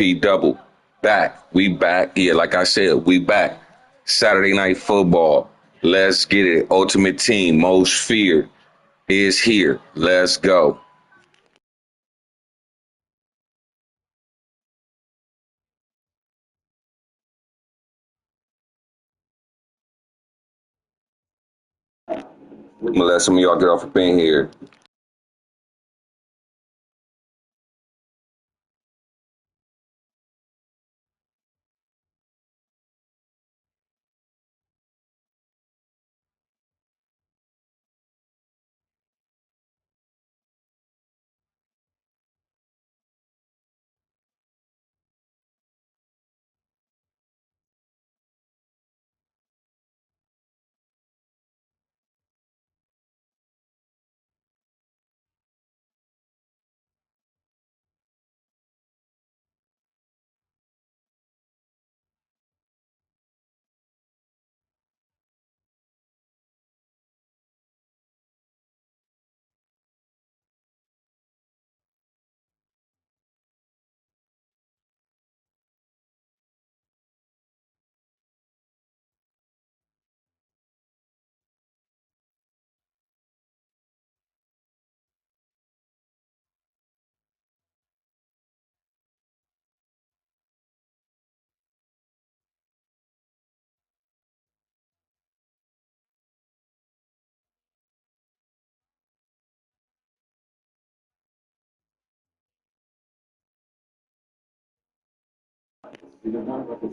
P double. Back. We back. Yeah, like I said, we back. Saturday Night Football. Let's get it. Ultimate Team, most feared, is here. Let's go. I'm gonna let some of y'all get off up in here.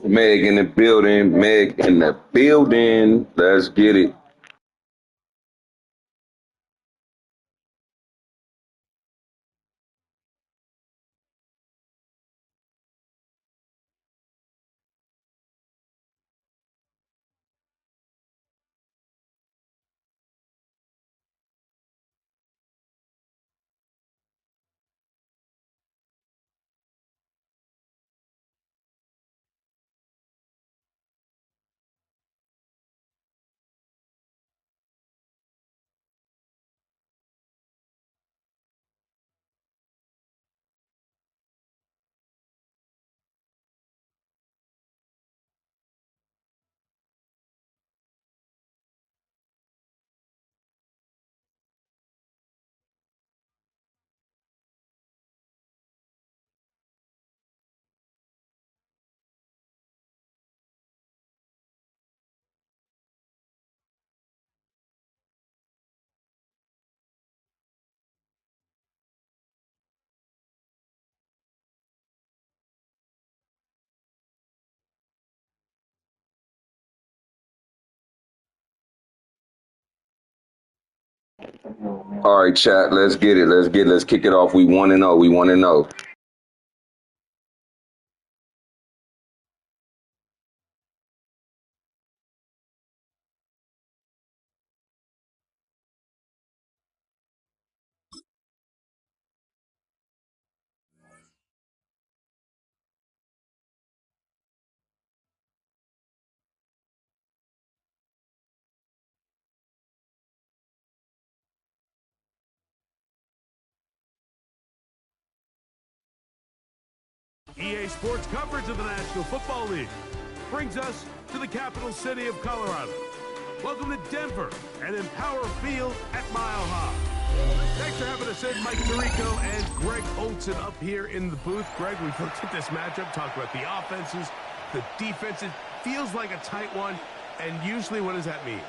Meg in the building. Meg in the building. Let's get it. All right, chat. Let's get it. Let's get it. Let's kick it off. We want to know. We want to know. EA Sports coverage of the National Football League brings us to the capital city of Colorado. Welcome to Denver and Empower Field at Mile High. Thanks for having us in, Mike Tirico and Greg Olson up here in the booth. Greg, we've looked at this matchup, talked about the offenses, the defenses. Feels like a tight one, and usually what does that mean?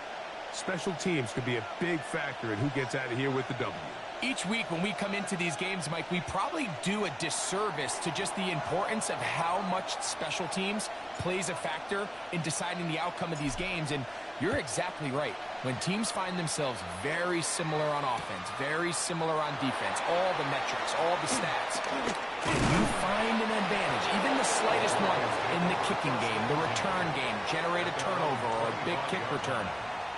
Special teams could be a big factor in who gets out of here with the W. Each week when we come into these games, Mike, we probably do a disservice to just the importance of how much special teams plays a factor in deciding the outcome of these games. And you're exactly right. When teams find themselves very similar on offense, very similar on defense, all the metrics, all the stats, and you find an advantage, even the slightest one in the kicking game, the return game, generate a turnover or a big kick return,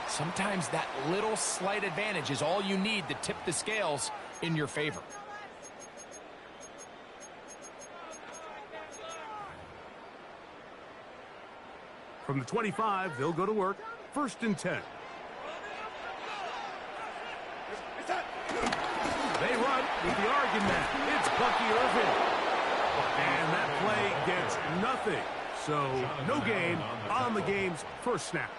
sometimes that little slight advantage is all you need to tip the scales in your favor. From the 25, they'll go to work. 1st and 10. They run with the Oregon man. It's Bucky Irvin. And that play gets nothing. So, no gain on the game's first snap.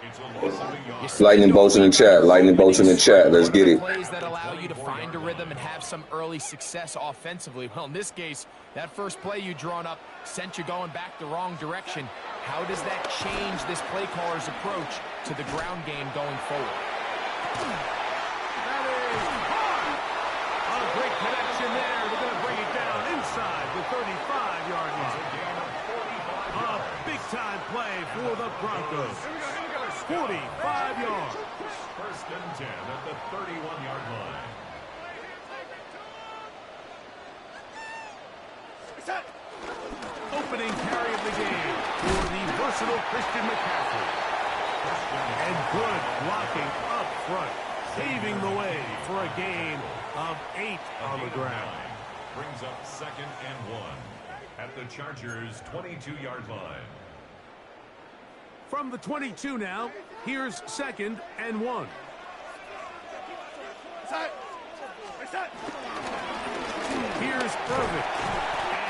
Lightning bolts in the chat. Lightning bolts in the chat. Let's get it. Plays that allow you to find a rhythm and have some early success offensively. Well, in this case, that first play you drawn up sent you going back the wrong direction. How does that change this play caller's approach to the ground game going forward? That is hard. A great connection there. They're going to bring it down inside the 35-yard line. A big-time play for the Broncos. 45 yards. First and 10 at the 31-yard line. Opening carry of the game for the versatile Christian McCaffrey. And good blocking up front, paving the way for a gain of 8 on the ground. Brings up 2nd and 1 at the Chargers' 22-yard line. From the 22 now, here's 2nd and 1. Here's Irvin.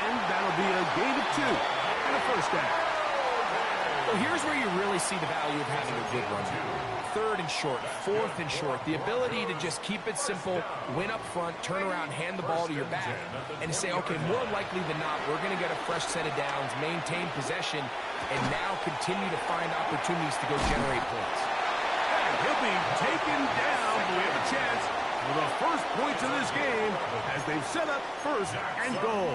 And that'll be a gain of 2 and a first down. Well, here's where you really see the value of having a good run. 3rd and short, 4th and short. The ability to just keep it simple, win up front, turn around, hand the ball to your back, and to say, okay, more likely than not, we're going to get a fresh set of downs, maintain possession, and now continue to find opportunities to go generate points. And he'll be taken down, but we have a chance for the first points of this game as they've set up 1st and goal.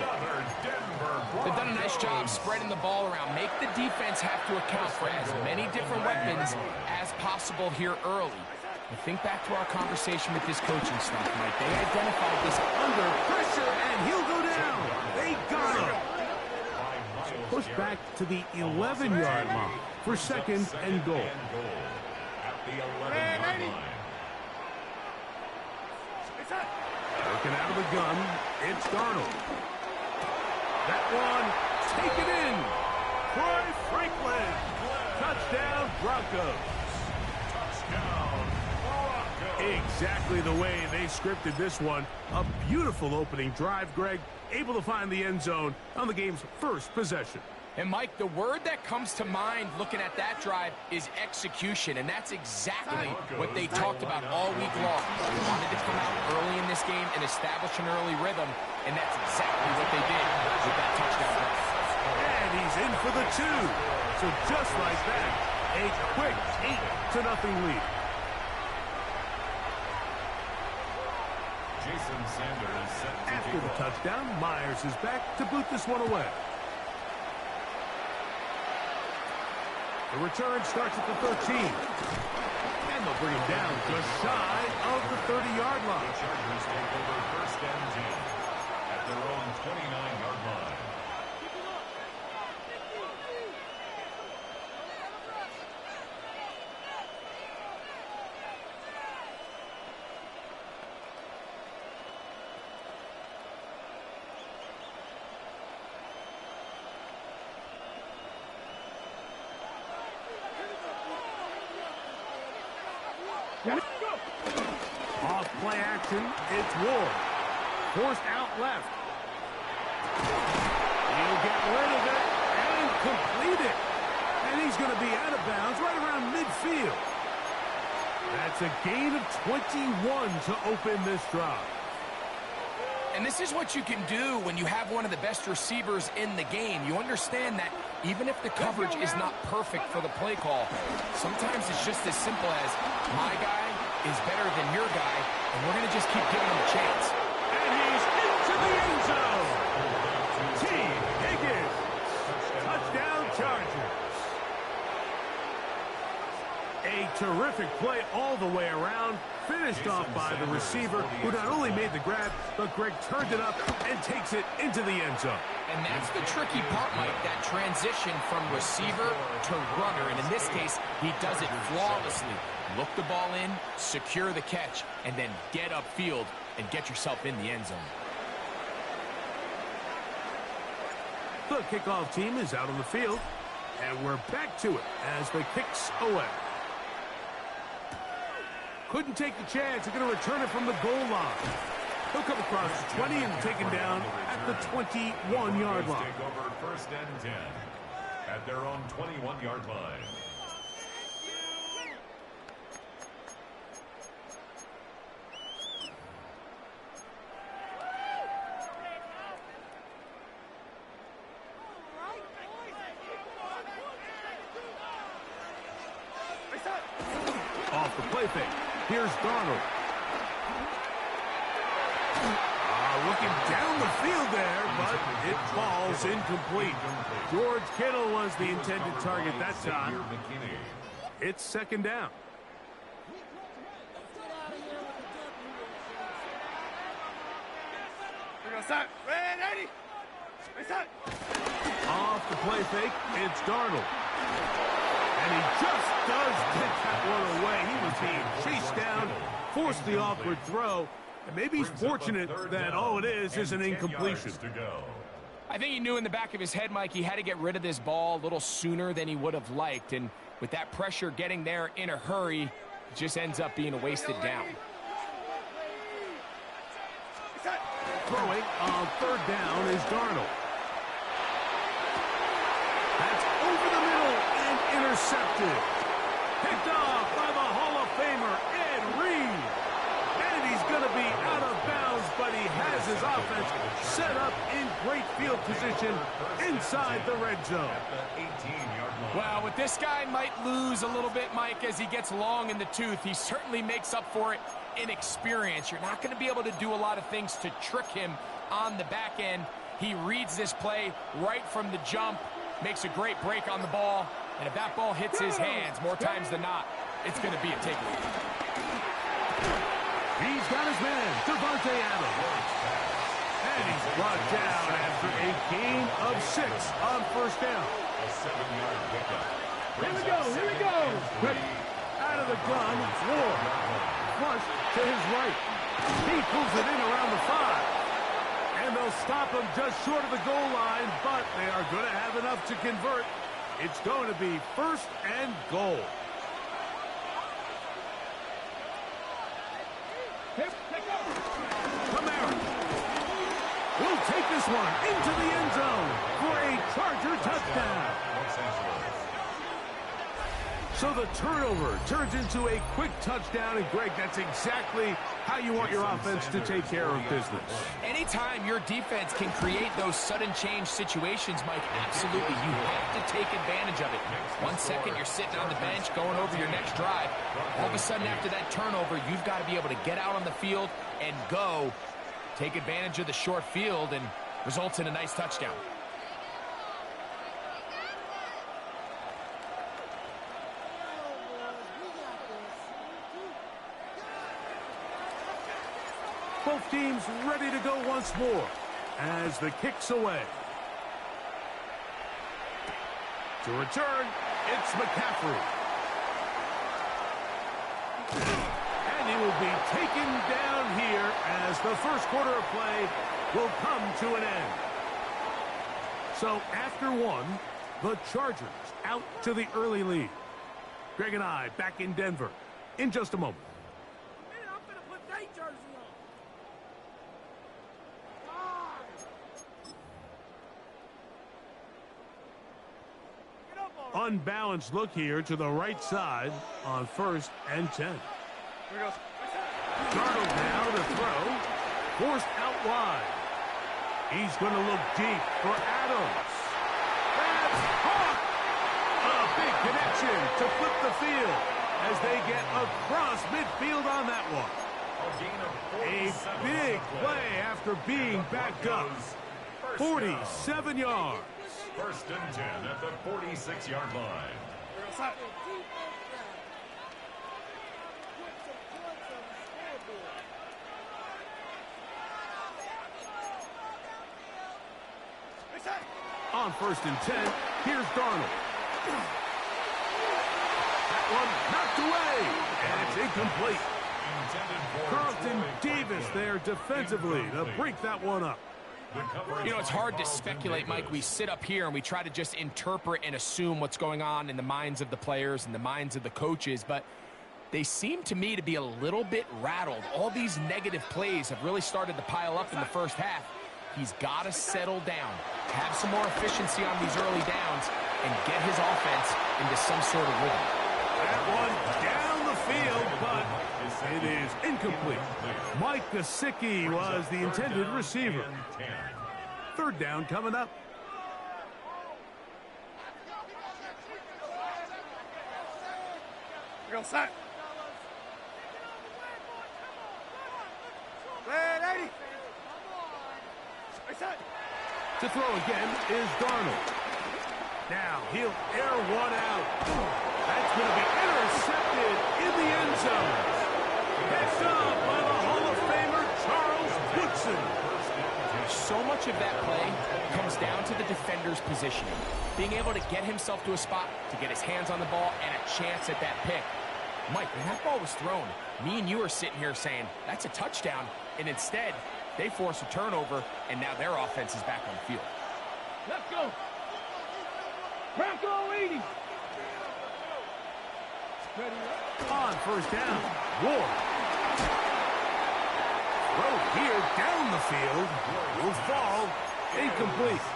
They've done a nice job spreading the ball around. Make the defense have to account for as many different weapons as possible here early. And think back to our conversation with this coaching staff, Mike. They identified this Under pressure, and he'll go down. They got him. Push back to the 11-yard line for 2nd and goal. At the 11-yard line. Working out of the gun, it's Darnold. That one, taken in. Troy Franklin. Touchdown, Broncos. Exactly the way they scripted this one. A beautiful opening drive, Greg. Able to find the end zone on the game's first possession. And, Mike, the word that comes to mind looking at that drive is execution, and that's exactly what they talked about all week long. They wanted to come out early in this game and establish an early rhythm, and that's exactly what they did with that touchdown drive. And he's in for the 2. So just like that, a quick 8-0 lead. Jason Sanders set to After kick the off. touchdown, Myers is back to boot this one away. The return starts at the 13. And they'll bring him down just shy of the 30-yard The line. Chargers take over 1st and 10 at their own 29-yard line. Off play action, it's Ward. Forced out left. He'll get rid of it and complete it. And he's going to be out of bounds right around midfield. That's a gain of 21 to open this drive. And this is what you can do when you have one of the best receivers in the game. You understand that even if the coverage is not perfect for the play call, sometimes it's just as simple as my guy is better than your guy, and we're going to just keep giving him a chance. And he's into the end zone. T. Higgins. Touchdown Chargers. A terrific play all the way around. Finished off by the receiver, who not only made the grab, but Greg turned it up and takes it into the end zone. And that's the tricky part, Mike, that transition from receiver to runner. And in this case, he does it flawlessly. Look the ball in, secure the catch, and then get upfield and get yourself in the end zone. The kickoff team is out on the field, and we're back to it as the kick's away. Couldn't take the chance. They're going to return it from the goal line. He'll come across the 20 and taken down at the 21-yard line. Take over first and 10 at their own 21-yard line. Off the play fake. Here's Darnold. Looking down the field there, but it falls incomplete. George Kittle was the intended target that time. It's second down. Off the play fake, it's Darnold. And he just does get that one away. He was being chased down, forced the awkward throw. And maybe he's fortunate that all it is an incompletion. I think he knew in the back of his head, Mike, he had to get rid of this ball a little sooner than he would have liked. And with that pressure getting there in a hurry, it just ends up being a wasted down. Throwing on third down is Darnold. That's over the middle and intercepted. Picked off by the Hall of Famer, Ed Reed. And he's going to be out of bounds, but he has his offense set up in great field position inside the red zone. Well, with this guy might lose a little bit, Mike, as he gets long in the tooth. He certainly makes up for it in experience. You're not going to be able to do a lot of things to trick him on the back end. He reads this play right from the jump, makes a great break on the ball, and if that ball hits his hands more times than not, it's going to be a takeaway. He's got his man, Devontae Adams. And he's brought down after a gain of 6 on first down. A 7-yard pickup. Here we go. Quick, out of the gun, Ward. Flush to his right. He pulls it in around the 5. And they'll stop him just short of the goal line, but they are going to have enough to convert. It's going to be first and goal. Kamara will take this one into the end zone for a Charger touchdown. So the turnover turns into a quick touchdown, and Greg, that's exactly how you want your offense to take care of business. Anytime your defense can create those sudden change situations, Mike, absolutely, you have to take advantage of it. 1 second, you're sitting on the bench, going over your next drive. All of a sudden, after that turnover, you've got to be able to get out on the field and go. Take advantage of the short field, and results in a nice touchdown. Both teams ready to go once more as the kick's away. To return, it's McCaffrey. And he will be taken down here as the first quarter of play will come to an end. So after one, the Chargers out to the early lead. Greg and I back in Denver in just a moment. Unbalanced look here to the right side on first and 10. Darnold now to throw. Forced out wide. He's going to look deep for Adams. That's caught! A big connection to flip the field as they get across midfield on that one. A big play after being backed up. 47 yards. First and 10 at the 46-yard line. On first and 10, here's Darnold. That one knocked away, and it's incomplete. Carlton Davis there defensively to break that one up. You know, it's hard to speculate, Mike. We sit up here and we try to just interpret and assume what's going on in the minds of the players and the minds of the coaches, but They seem to me to be a little bit rattled. All these negative plays have really started to pile up in the first half. He's got to settle down, have some more efficiency on these early downs, and get his offense into some sort of rhythm. That one down the field, but it is incomplete. Mike Gesicki was the intended receiver. Third down coming up. Go set. To throw again is Darnold. Now he'll air one out. That's going to be intercepted in the end zone. Picked up by the Hall of Famer Charles Woodson. So much of that play comes down to the defender's positioning. Being able to get himself to a spot, to get his hands on the ball, and a chance at that pick. Mike, when that ball was thrown, me and you are sitting here saying, that's a touchdown, and instead, they force a turnover, and now their offense is back on the field. Let's go. Bronco 80. On first down, Ward. Throw here down the field. Will fall incomplete.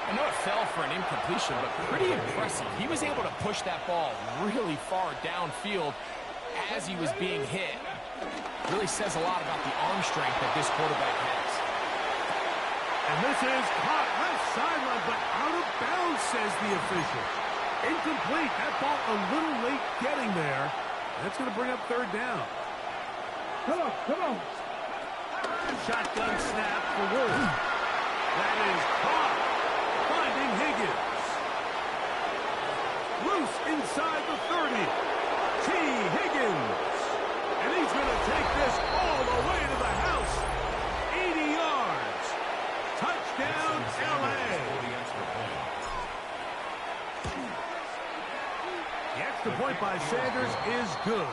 I know it fell for an incompletion, but pretty impressive. He was able to push that ball really far downfield as he was being hit. Really says a lot about the arm strength that this quarterback has. And this is caught left sideline, but out of bounds, says the official. Incomplete. That ball a little late getting there. That's going to bring up third down. Come on, come on. Shotgun snap for Wolf. That is caught. Finding Higgins. Loose inside the 30. T. Higgins. And he's going to take this all the way to the house. 80 yards. Touchdown, L.A. The extra point by Sanders is good.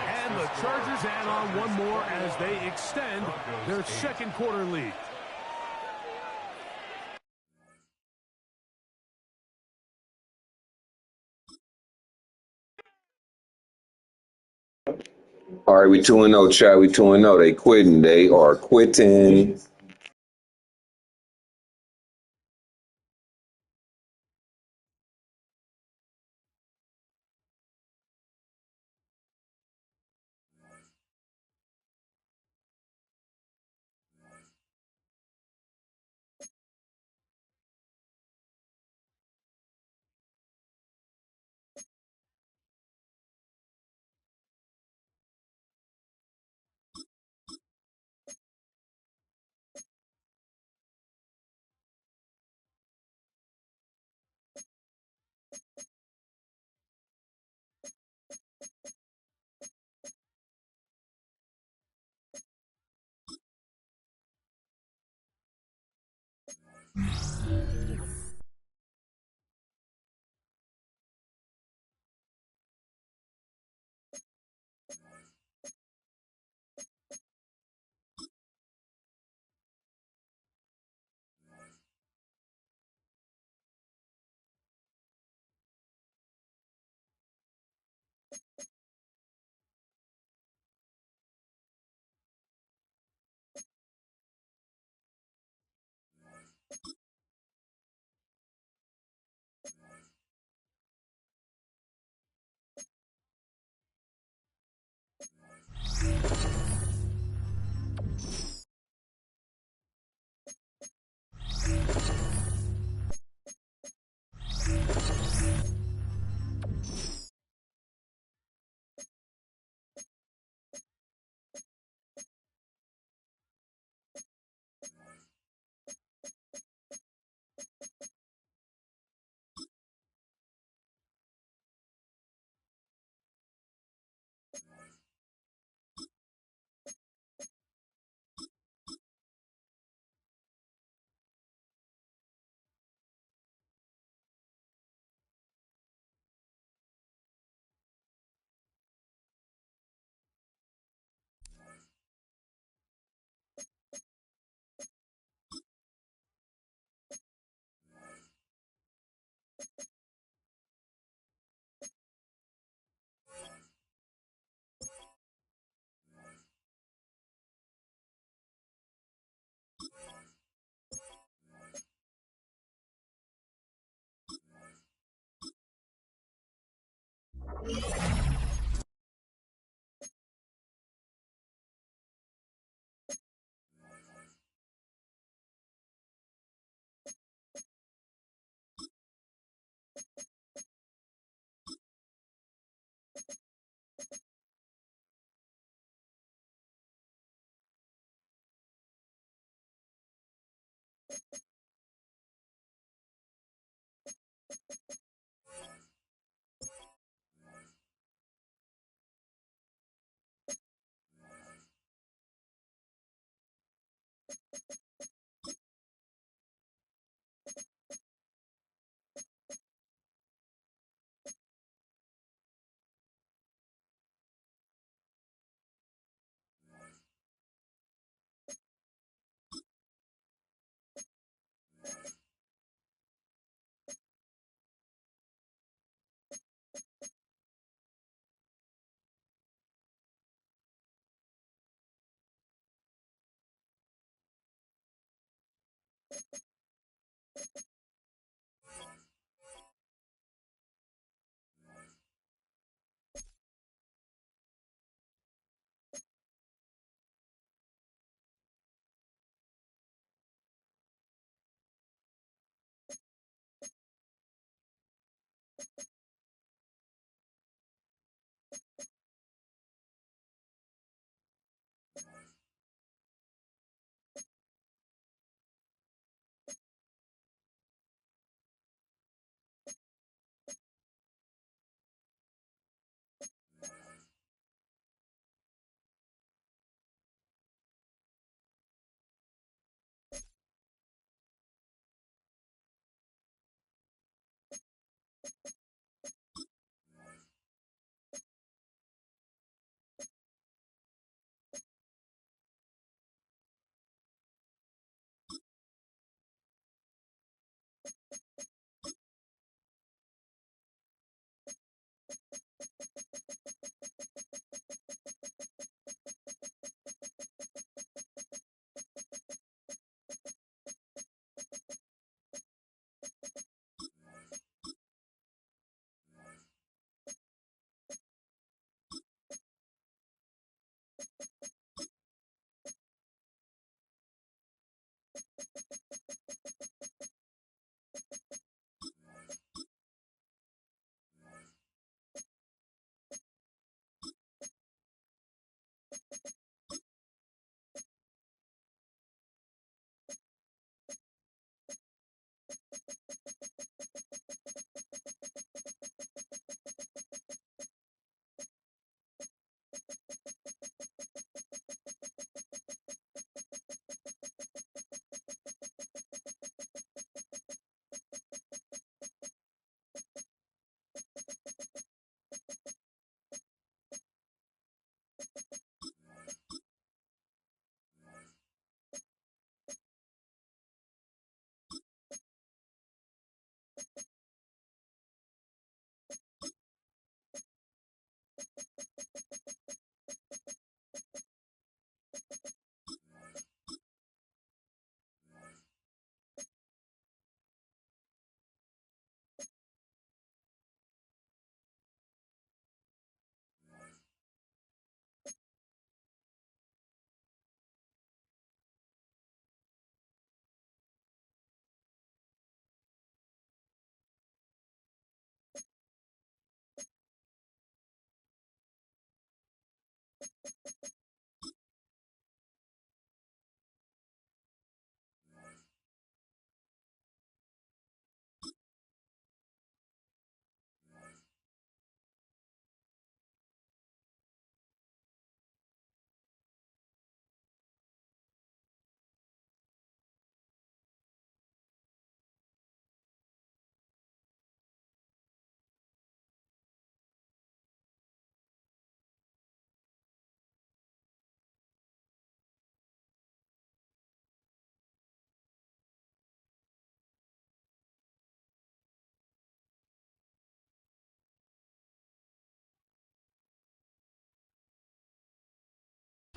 And the Chargers add on one more as they extend their second quarter lead. All right, we 2-0, Chad. We 2-0. They quitting. They are quitting.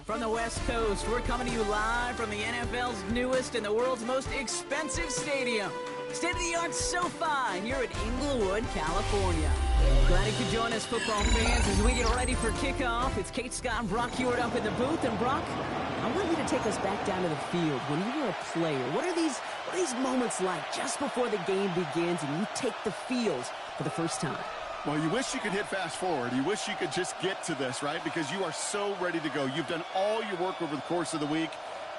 From the West Coast, we're coming to you live from the NFL's newest and the world's most expensive stadium. State-of-the-art SoFi here at Inglewood, California. Glad you could join us, football fans, as we get ready for kickoff. It's Kate Scott and Brock Hewitt up in the booth. And Brock, I want you to take us back down to the field. When you were a player, what are these moments like just before the game begins and you take the field for the first time? Well, you wish you could hit fast forward. You wish you could just get to this, right? Because you are so ready to go. You've done all your work over the course of the week.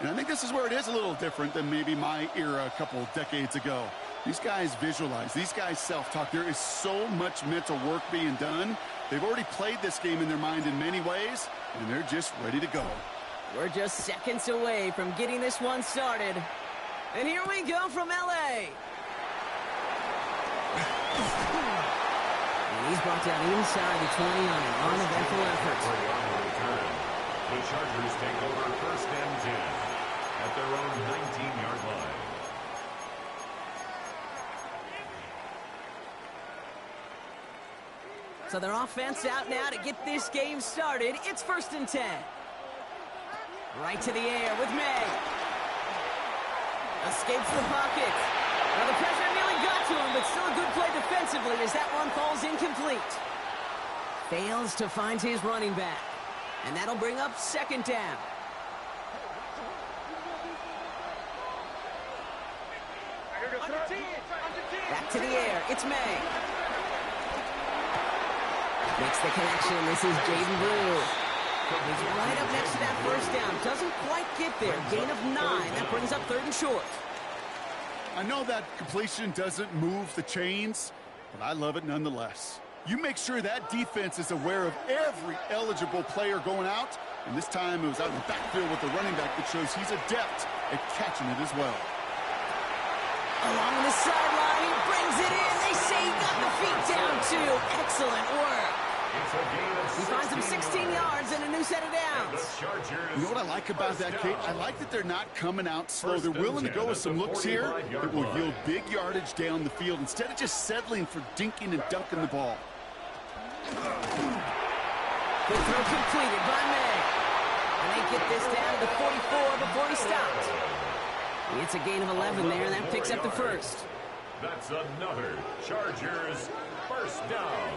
And I think this is where it is a little different than maybe my era a couple decades ago. These guys visualize. These guys self-talk. There is so much mental work being done. They've already played this game in their mind in many ways, and they're just ready to go. We're just seconds away from getting this one started. And here we go from L.A. And he's brought down inside the 20 on an uneventful effort. The Chargers take over first and 10 at their own 19-yard line. So their offense out now to get this game started. It's first and 10. Right to the air with May. Escapes the pocket. Well, the pressure nearly got to him, but still a good play defensively as that one falls incomplete. Fails to find his running back. And that'll bring up second down. Back to the air. It's May. Makes the connection. This is Jaden Brew. He's right up next to that first down. Doesn't quite get there. Gain of 9. That brings up third and short. I know that completion doesn't move the chains, but I love it nonetheless. You make sure that defense is aware of every eligible player going out, and this time it was out in the backfield with the running back that shows he's adept at catching it as well. Along the sideline, he brings it in. They say he got the feet down, too. Excellent work. He finds him 16 yards and a new set of downs. You know what I like about that, Kate? I like that they're not coming out slow. They're willing to go with some looks here that will yield big yardage down the field instead of just settling for dinking and dunking the ball. Good throw completed by May. And they get this down to the 44 before he stopped. It's a gain of 11 there, and that picks up the first. That's another Chargers first down.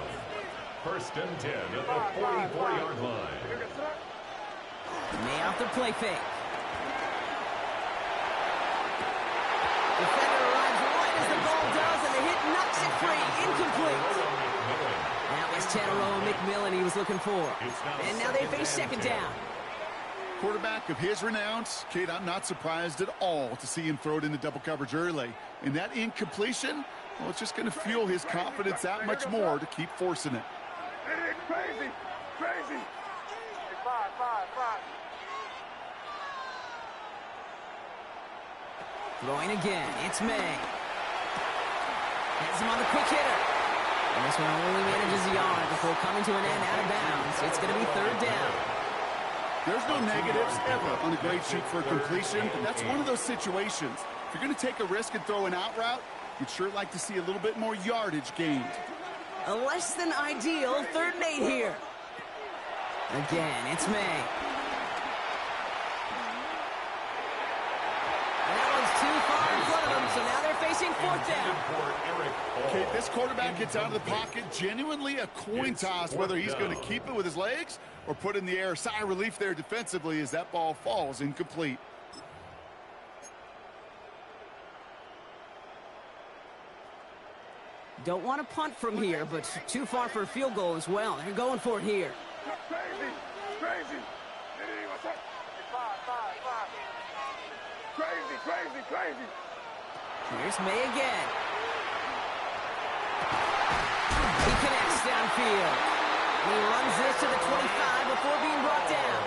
First and 10 at the 44-yard line. May off the play fake. Defender arrives right as the ball does, and the hit knocks it free. Incomplete. That was Tedoroa McMillan he was looking for. And now they face second down. Quarterback of his renounce, Kate, I'm not surprised at all to see him throw it into double coverage early. And that incompletion, well, it's just going to fuel his confidence that much more to keep forcing it. Crazy, crazy. Five. Throwing again, it's May. Has him on the quick hitter. And this one only manages a yard before coming to an end out of bounds. It's going to be third down. There's no negatives ever on a grade sheet for completion, but that's one of those situations. If you're going to take a risk and throw an out route, you'd sure like to see a little bit more yardage gained. A less than ideal third and 8 here. Again, it's May. And that one's too far in front of them, so now they're facing fourth down. Okay, this quarterback gets out of the pocket, genuinely a coin toss whether he's going to keep it with his legs or put in the air. Sigh of relief there defensively as that ball falls incomplete. Don't want to punt from here, but too far for a field goal as well. They're going for it here. Crazy. Crazy. Here's May again. He connects downfield. He runs this to the 25 before being brought down.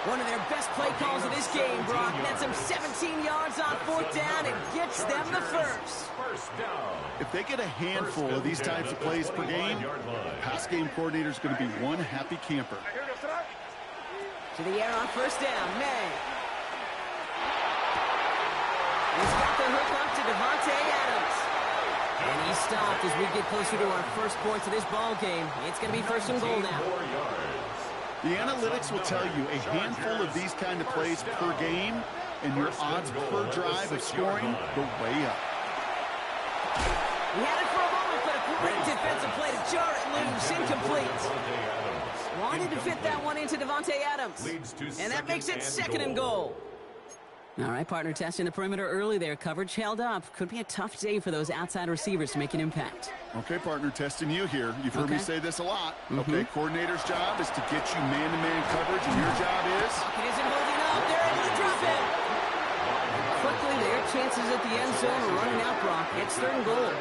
One of their best play calls of this game, Brock. Nets them 17 yards on fourth down and gets them the first. If they get a handful of these types of plays per game, pass game coordinator's going to be one happy camper. To the air on first down, May. He's got the hook up to Devontae Adams. And he stopped as we get closer to our first points of this ball game. It's going to be first and goal now. The analytics will tell you a handful of these kind of plays per game, and your odds per drive of scoring go way up. He had it for a moment, but a great defensive play to jar it loose. Incomplete. Wanted to fit that one into Devontae Adams. And that makes it second and goal. All right, partner, testing the perimeter early there. Coverage held up. Could be a tough day for those outside receivers to make an impact. Okay, partner, testing you here. You've heard me say this a lot. Okay, coordinator's job is to get you man-to-man coverage, and your job is... Pocket isn't holding up. They're able to drop him. Quickly, their chances at the end zone are running out, Brock. It's third and goal.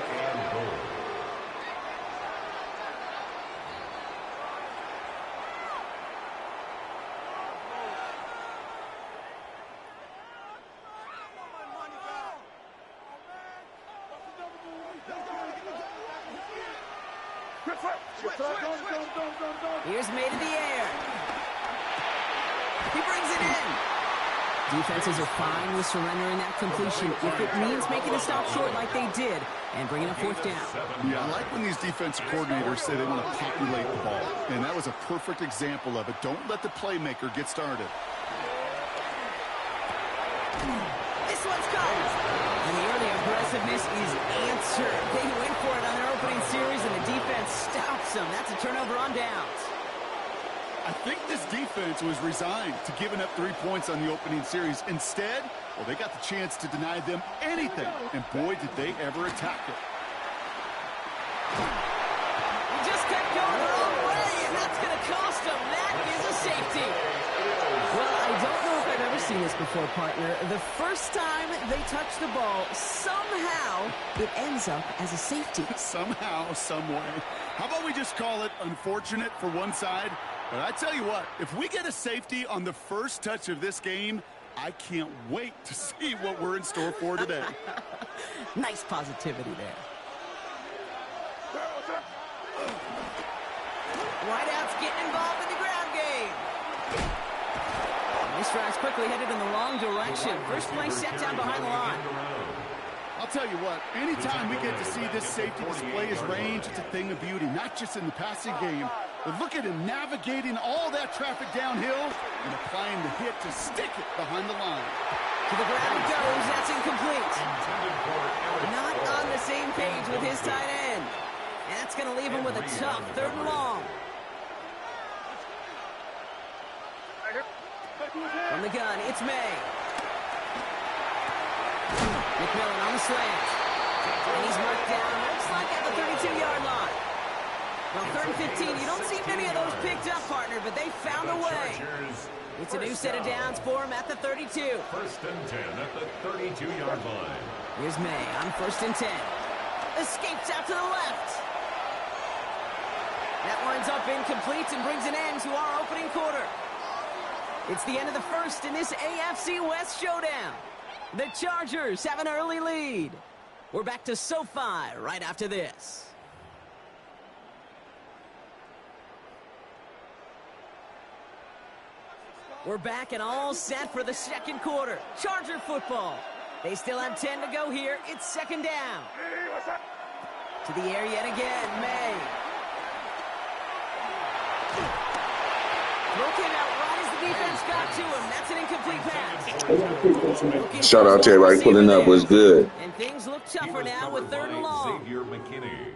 Here's made in the air. He brings it in. Defenses are fine with surrendering that completion if it means making a stop short like they did and bringing up fourth down. Yeah, I like when these defensive coordinators say they want to populate the ball. And that was a perfect example of it. Don't let the playmaker get started. This one's caught. And the early aggressiveness is answered. They went for it on their opening series, and the defense stops them. That's a turnover on downs. I think this defense was resigned to giving up 3 points on the opening series. Instead, well, they got the chance to deny them anything. And boy, did they ever attack it. He just kept going the wrong way, and that's going to cost them. That is a safety. Well, I don't know if I've ever seen this before, partner. The first time they touch the ball, somehow it ends up as a safety. Somehow, some way. How about we just call it unfortunate for one side? But I tell you what, if we get a safety on the first touch of this game, I can't wait to see what we're in store for today. Nice positivity there. Wideouts getting involved in the ground game. This drive's quickly headed in the wrong direction. First play set down behind the line. I'll tell you what, anytime we get to see this safety display his range, it's a thing of beauty, not just in the passing game, but look at him navigating all that traffic downhill and applying the hit to stick it behind the line. To the ground it goes. That's incomplete. Not on the same page with his tight end. And that's going to leave him with a tough third and long. From the gun, it's May. McMillan on the slant. And he's marked down, looks like at the 32-yard line. Well, third and 15, you don't see many of those picked up, partner, but they found a way. It's a new set of downs for him at the 32. First and 10 at the 32-yard line. Here's May on first and 10. Escapes out to the left. That winds up incomplete and brings an end to our opening quarter. It's the end of the first in this AFC West showdown. The Chargers have an early lead. We're back to SoFi right after this. We're back and all set for the second quarter. Charger football. They still have 10 to go here. It's second down. To the air yet again, May. Throw came out right as the defense got to him. That's an incomplete pass. Shout out to everybody pulling up. Was good. And things look tougher now with third and long.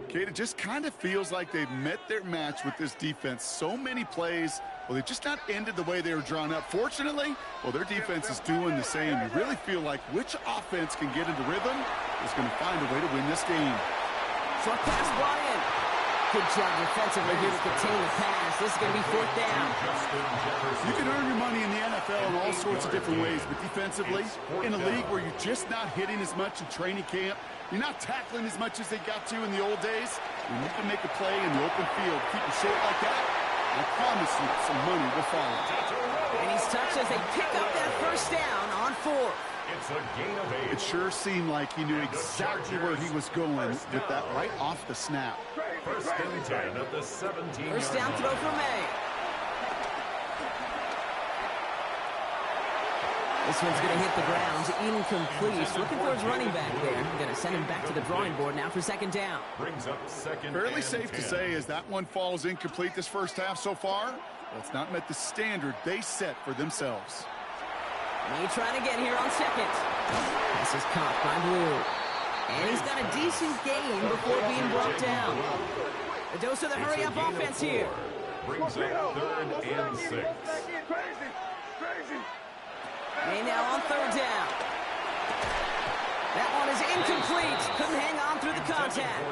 Kate, it just kind of feels like they've met their match with this defense. So many plays, well, they've just not ended the way they were drawn up. Fortunately, well, their defense is doing the same. You really feel like which offense can get into rhythm is going to find a way to win this game. Short pass brought in. Good job defensively here to contain the pass. This is going to be fourth down. You can earn your money in the NFL in all sorts of different ways, but defensively, in a league where you're just not hitting as much in training camp, you're not tackling as much as they got to in the old days, when you can make a play in the open field, keep it short like that, I promise you some money will follow. And he's touched as they pick up that first down on fourth. It's a gain of 8. It sure seemed like he knew exactly where he was going with that right off the snap. First and 10 at the 17-yard First down throw for May. This one's going to hit the ground. Incomplete. Looking for his running back there. Going to send him back to the drawing board now for second down. Brings up second. Fairly safe to say as that one falls incomplete this first half so far. Well, it's not met the standard they set for themselves. May trying to get here on second. This is caught by Blue. And he's got a decent gain before being brought down. The dose of the hurry-up offense here. Brings up third and 6. Crazy, crazy. May now on third down. That one is incomplete. Couldn't hang on through the contact.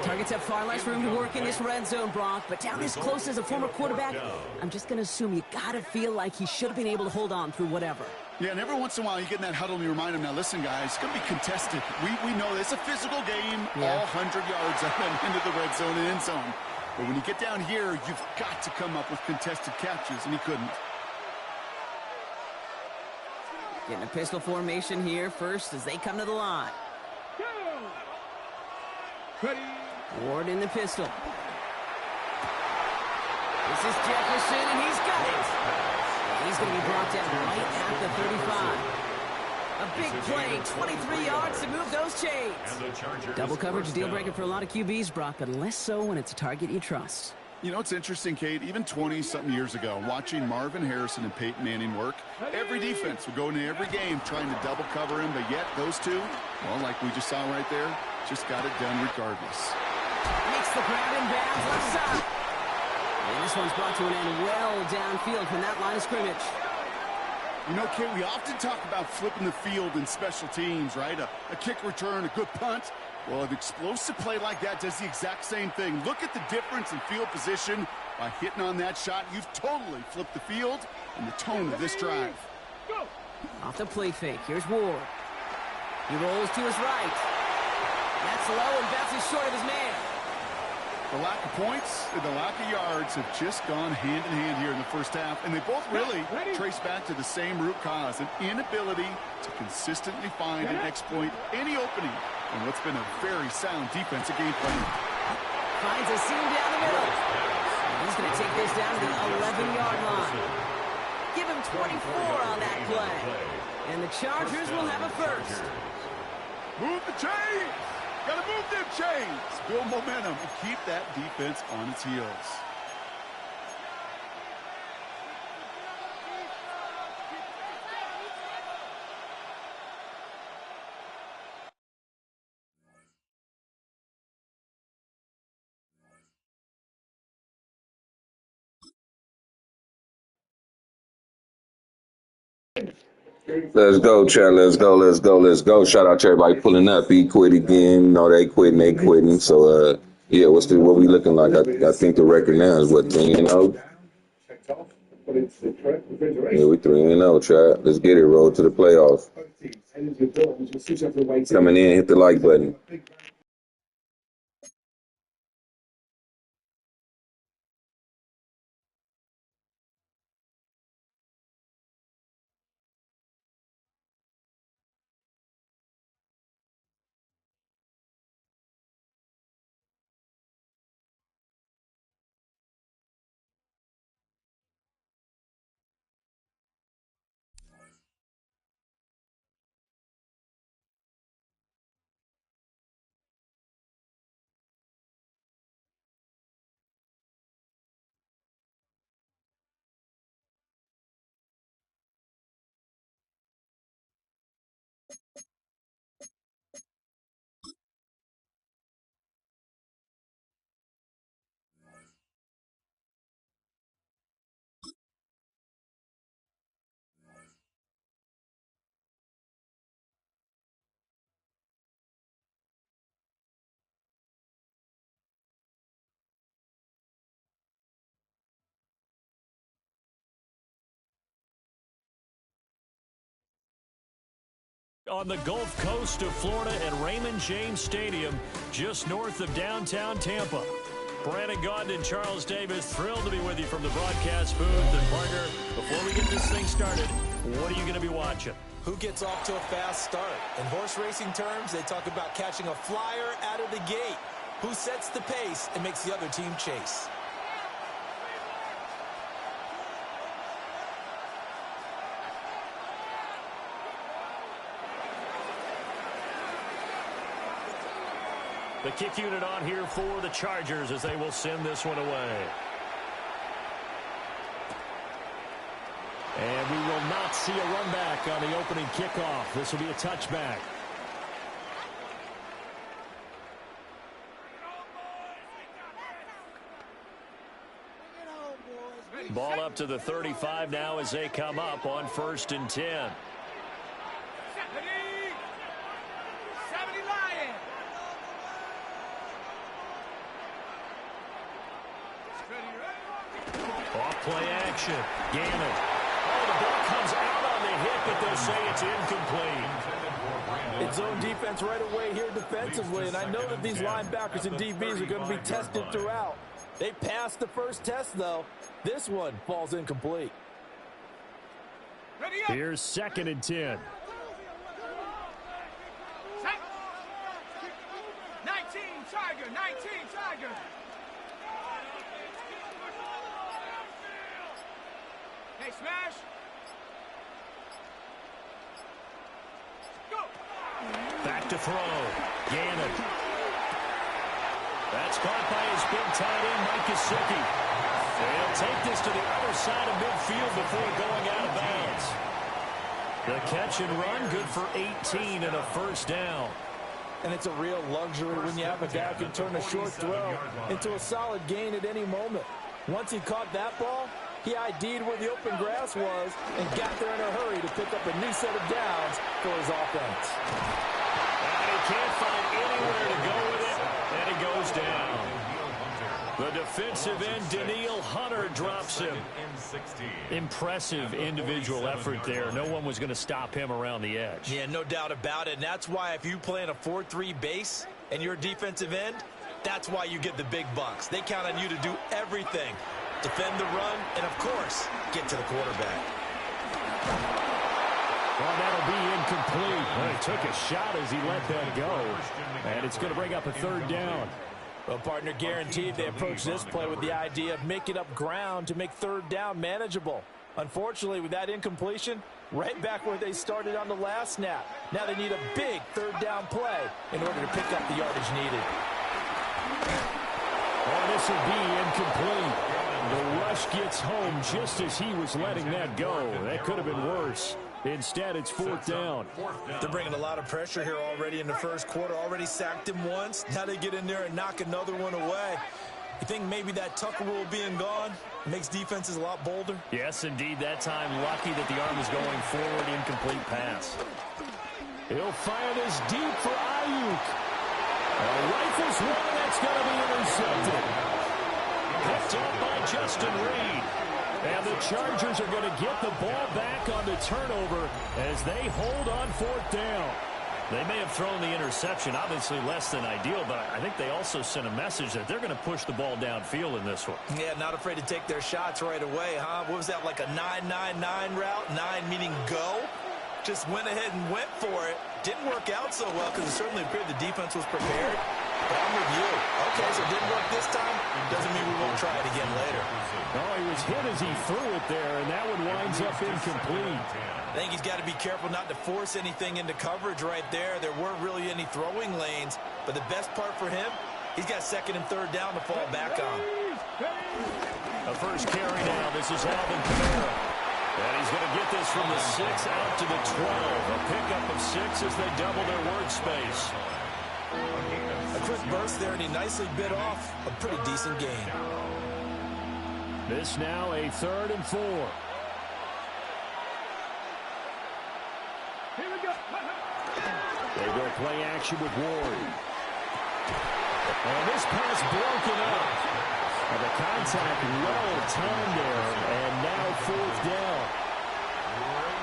Targets have far less room to work in this red zone, Brock, but down this close as a former quarterback, I'm just going to assume you got to feel like he should have been able to hold on through whatever. Yeah, and every once in a while you get in that huddle and you remind him, now listen, guys, it's going to be contested. We know it's a physical game, all 100 yards up and into the red zone and end zone. But when you get down here, you've got to come up with contested catches, and he couldn't. Getting a pistol formation here first as they come to the line. Ward in the pistol. This is Jefferson, and he's got it. And he's going to be brought down right at the 35. A big play, 23 yards to move those chains. Double coverage, deal breaker for a lot of QBs, Brock, but less so when it's a target you trust. You know, it's interesting, Kate, even 20-something years ago, watching Marvin Harrison and Peyton Manning work, every defense would go into every game trying to double cover him, but yet those two, well, like we just saw right there, just got it done regardless. Makes the grab in bounds left side. And this one's brought to an end well downfield from that line of scrimmage. You know, Kate, we often talk about flipping the field in special teams, right? A kick return, a good punt. Well, an explosive play like that does the exact same thing. Look at the difference in field position. By hitting on that shot, you've totally flipped the field and the tone of this drive. Off the play fake, here's Ward. He rolls to his right. That's low and bounces short of his man. The lack of points and the lack of yards have just gone hand in hand here in the first half, and they both really trace back to the same root cause, an inability to consistently find and exploit any opening in what's been a very sound defensive game plan. Finds a seam down the middle. And he's going to take this down to the 11-yard line. Give him 24 on that play. And the Chargers will have a first. Move the chains! Gotta move them chains! Build momentum and keep that defense on its heels. Let's go, Chad. Let's go. Let's go. Let's go. Shout out to everybody pulling up. He quit again. No, they quitting. They quitting. So, yeah, what we looking like? I think the record now is what, 3-0? Yeah, we 3-0, Chad. Let's get it. Roll to the playoffs. Coming in, hit the like button. On the Gulf Coast of Florida at Raymond James Stadium, just north of downtown Tampa. Brandon Gaudin and Charles Davis, thrilled to be with you from the broadcast booth. And partner, before we get this thing started, what are you going to be watching? Who gets off to a fast start? In horse racing terms, they talk about catching a flyer out of the gate. Who sets the pace and makes the other team chase? The kick unit on here for the Chargers as they will send this one away. And we will not see a run back on the opening kickoff. This will be a touchback. Ball up to the 35 now as they come up on 1st and 10. Off play action. Gannon. Oh, the ball comes out on the hit, but they'll say it's incomplete. It's zone defense right away here defensively, and I know that these linebackers and DBs are going to be tested throughout. They passed the first test, though. This one falls incomplete. Here's 2nd and 10. 19 Tiger, 19 Tiger. Hey, smash. Go. Back to throw. Gannon. That's caught by his big tight end, Mike Gesicki. They'll take this to the other side of midfield before going out of bounds. The catch and run, good for 18 and a first down. And it's a real luxury when you have a guy who can turn a short throw into a solid gain at any moment. Once he caught that ball, he ID'd where the open grass was and got there in a hurry to pick up a new set of downs for his offense. And he can't find anywhere to go with it, and he goes down. The defensive end, Danielle Hunter, drops him. Impressive individual effort there. No one was going to stop him around the edge. Yeah, no doubt about it. And that's why if you play in a 4-3 base and you're a defensive end, that's why you get the big bucks. They count on you to do everything. Defend the run, and, of course, get to the quarterback. Well, that'll be incomplete. Well, he took a shot as he let that go. And it's going to bring up a 3rd down. Well, partner, guaranteed they approach this play with the idea of making up ground to make 3rd down manageable. Unfortunately, with that incompletion, right back where they started on the last snap. Now they need a big 3rd down play in order to pick up the yardage needed. Oh, this will be incomplete. The rush gets home just as he was letting that go. That could have been worse. Instead, it's 4th down. They're bringing a lot of pressure here already in the first quarter. Already sacked him once. Now they get in there and knock another one away. You think maybe that Tucker rule being gone makes defenses a lot bolder? Yes, indeed. That time, lucky that the arm is going forward. Incomplete pass. He'll fire this deep for Ayuk. Rifles one. That's going to be intercepted. Picked up by Justin Reed. And the Chargers are going to get the ball back on the turnover as they hold on 4th down. They may have thrown the interception, obviously less than ideal, but I think they also sent a message that they're going to push the ball downfield in this one. Yeah, not afraid to take their shots right away, huh? What was that, like a 9-9-9 route? 9 meaning go? Just went ahead and went for it. Didn't work out so well because it certainly appeared the defense was prepared. But I'm with you. Okay, so it didn't work this time. Doesn't mean we won't try it again later. Oh, he was hit as he threw it there, and that one winds up incomplete. I think he's got to be careful not to force anything into coverage right there. There weren't really any throwing lanes. But the best part for him, he's got 2nd and 3rd down to fall back on. A first carry now. This is Alvin Kamara. And he's going to get this from the 6 out to the 12. A pickup of 6 as they double their word space. A quick burst there, and he nicely bit off a pretty decent gain. This now a 3rd and 4. Here we go. They go play action with Ward. And this pass broken up. And the contact well timed there, and now 4th down.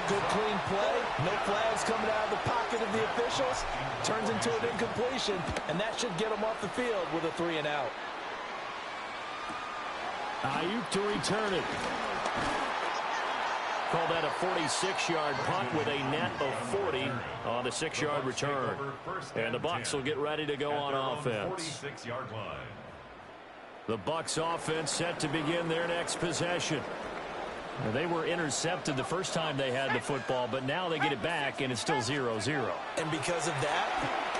Good clean play. No flags coming out of the pocket of the officials. Turns into an incompletion, and that should get them off the field with a 3 and out. Ayuk to return it. Call that a 46-yard punt with a net of 40 on the 6-yard return. And the Bucs will get ready to go on offense. The Bucs offense set to begin their next possession. They were intercepted the first time they had the football, but now they get it back, and it's still 0-0. And because of that,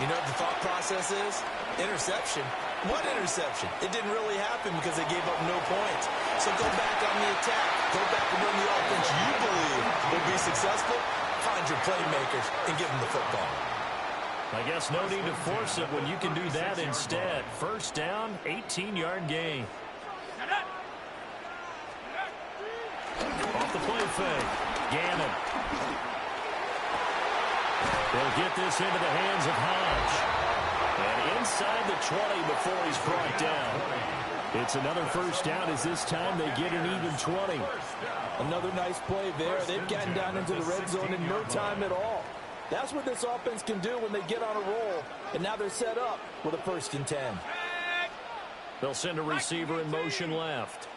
you know what the thought process is? Interception? What interception? It didn't really happen because they gave up no points. So go back on the attack. Go back and run the offense you believe will be successful. Find your playmakers and give them the football. I guess no need to force it when you can do that instead. First down, 18-yard gain. Off the play fake. Gannon. They'll get this into the hands of Hodge. And inside the 20 before he's brought down. It's another first down as this time they get an even 20. Another nice play there. They've gotten down into the red zone in no time at all. That's what this offense can do when they get on a roll. And now they're set up with a 1st and 10. They'll send a receiver in motion left.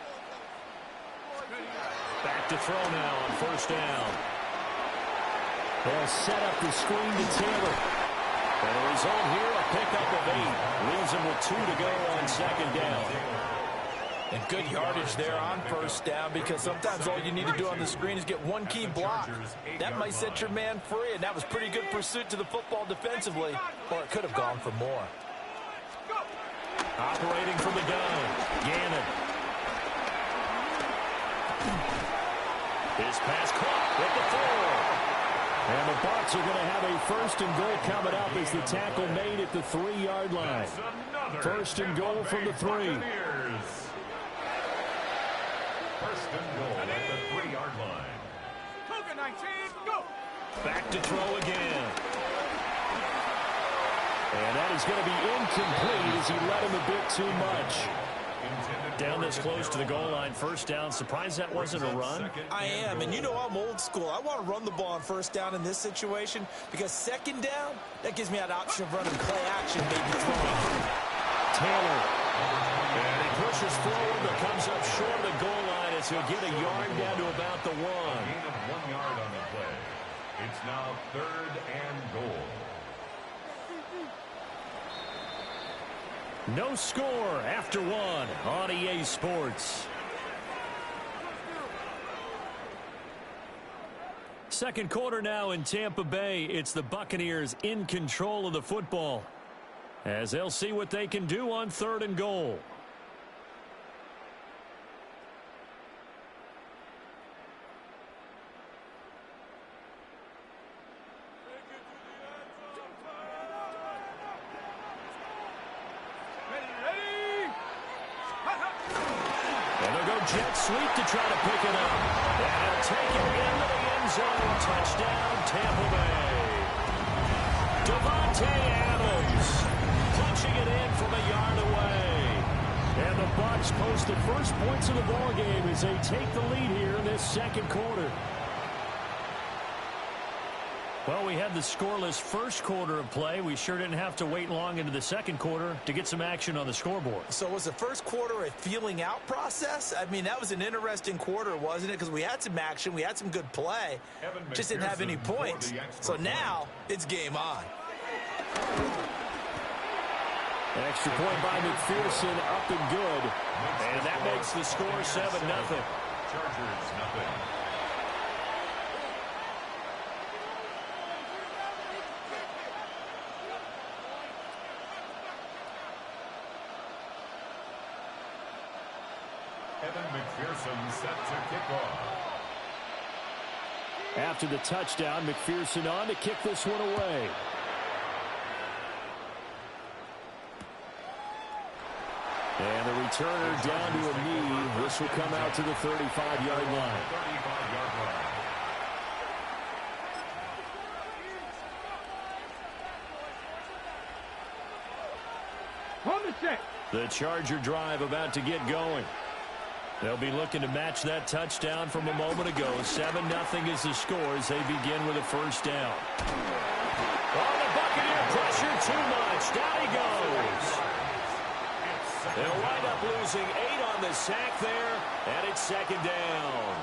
Back to throw now on first down. They'll set up the screen to Taylor. And the result here, a pickup of 8. Leaves him with 2 to go on second down. And good yardage there on first down, because sometimes all you need to do on the screen is get one key block. That might set your man free, and that was pretty good pursuit to the football defensively, or it could have gone for more. Operating from the gun, Gannon. His pass caught with the 4. And the Bucs are going to have a 1st and goal coming up as the tackle made at the 3-yard line. 1st and goal from the 3. 1st and goal at the 3-yard line. Cougar 19, go! Back to throw again. And that is going to be incomplete as he led him a bit too much. Down this close to the goal line, first down. Surprised that wasn't a run? I am, and you know I'm old school. I want to run the ball on first down in this situation because second down, that gives me that option of running play action, maybe throwing. Taylor. And he pushes forward, but comes up short of the goal line as he'll get a yard down to about the 1. Gain of 1 yard on the play. It's now 3rd and goal. No score after 1 on EA Sports. Second quarter now in Tampa Bay. It's the Buccaneers in control of the football, as they'll see what they can do on 3rd and goal. Jet sweep to try to pick it up. And he'll take it into the end zone. Touchdown, Tampa Bay. Devontae Adams punching it in from a yard away. And the Bucs post the first points of the ball game as they take the lead here in this second quarter. Well, we had the scoreless first quarter of play. We sure didn't have to wait long into the second quarter to get some action on the scoreboard. So was the first quarter a feeling out process? I mean, that was an interesting quarter, wasn't it? Because we had some action, we had some good play, just didn't have any points. So now it's game on. Extra point by McPherson, up and good. And that makes the score 7-0. Chargers, nothing. McPherson set to kick off. After the touchdown, McPherson on to kick this one away. And the returner down to a knee. This will come out to the 35-yard line. 35-yard line. The Charger drive about to get going. They'll be looking to match that touchdown from a moment ago. 7-0 is the score as they begin with a first down. Oh, the Buccaneer pressure too much. Down he goes. They'll wind up losing 8 on the sack there, and it's second down.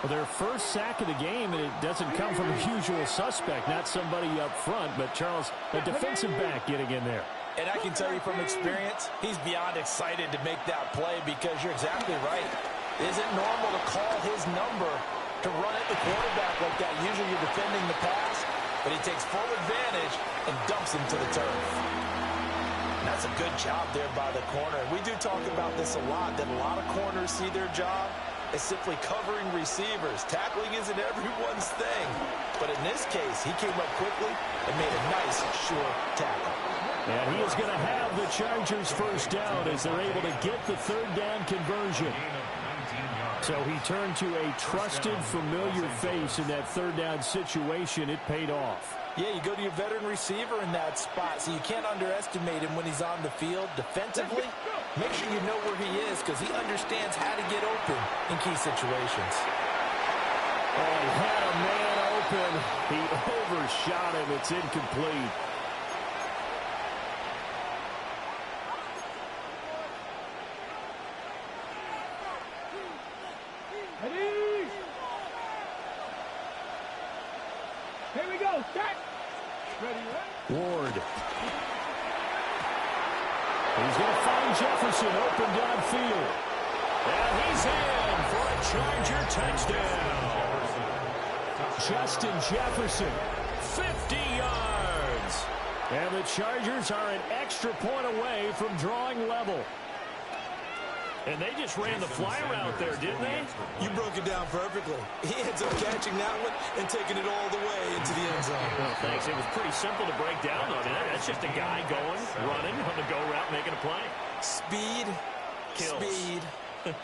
Well, their first sack of the game, and it doesn't come from a usual suspect, not somebody up front, but Charles, a defensive back getting in there. And I can tell you from experience, he's beyond excited to make that play because you're exactly right. It isn't normal to call his number to run at the quarterback like that. Usually you're defending the pass, but he takes full advantage and dumps him to the turf. That's a good job there by the corner. We do talk about this a lot, that a lot of corners see their job as simply covering receivers. Tackling isn't everyone's thing. But in this case, he came up quickly and made a nice, sure tackle. And he is going to have the Chargers first down as they're able to get the third down conversion. So he turned to a trusted, familiar face in that third down situation. It paid off. Yeah, you go to your veteran receiver in that spot, so you can't underestimate him when he's on the field. Defensively, make sure you know where he is because he understands how to get open in key situations. Oh, he had a man open. He overshot him. It's incomplete. Here we go. Set. Ready, Ward. He's going to find Jefferson open downfield. And he's in for a Charger touchdown. Justin Jefferson, 50 yards. And the Chargers are an extra point away from drawing level. And they just ran the fly route there, didn't they? You broke it down perfectly. He ends up catching that one and taking it all the way into the end zone. Well, thanks. It was pretty simple to break down, though. That's just a guy going, running on the go route, making a play. Speed, kills. Speed,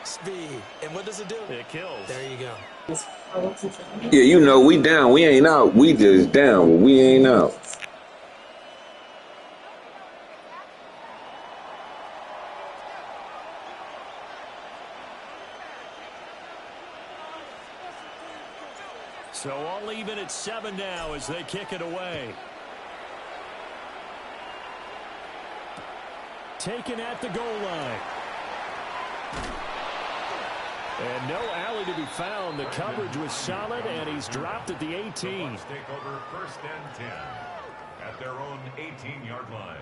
speed. And what does it do? It kills. There you go. Yeah, you know, we down. We ain't out. We just down. We ain't out. So all even at 7 now as they kick it away. Taken at the goal line. And no alley to be found. The coverage was solid, and he's dropped at the 18. The Bucs take over 1st and 10 at their own 18-yard line.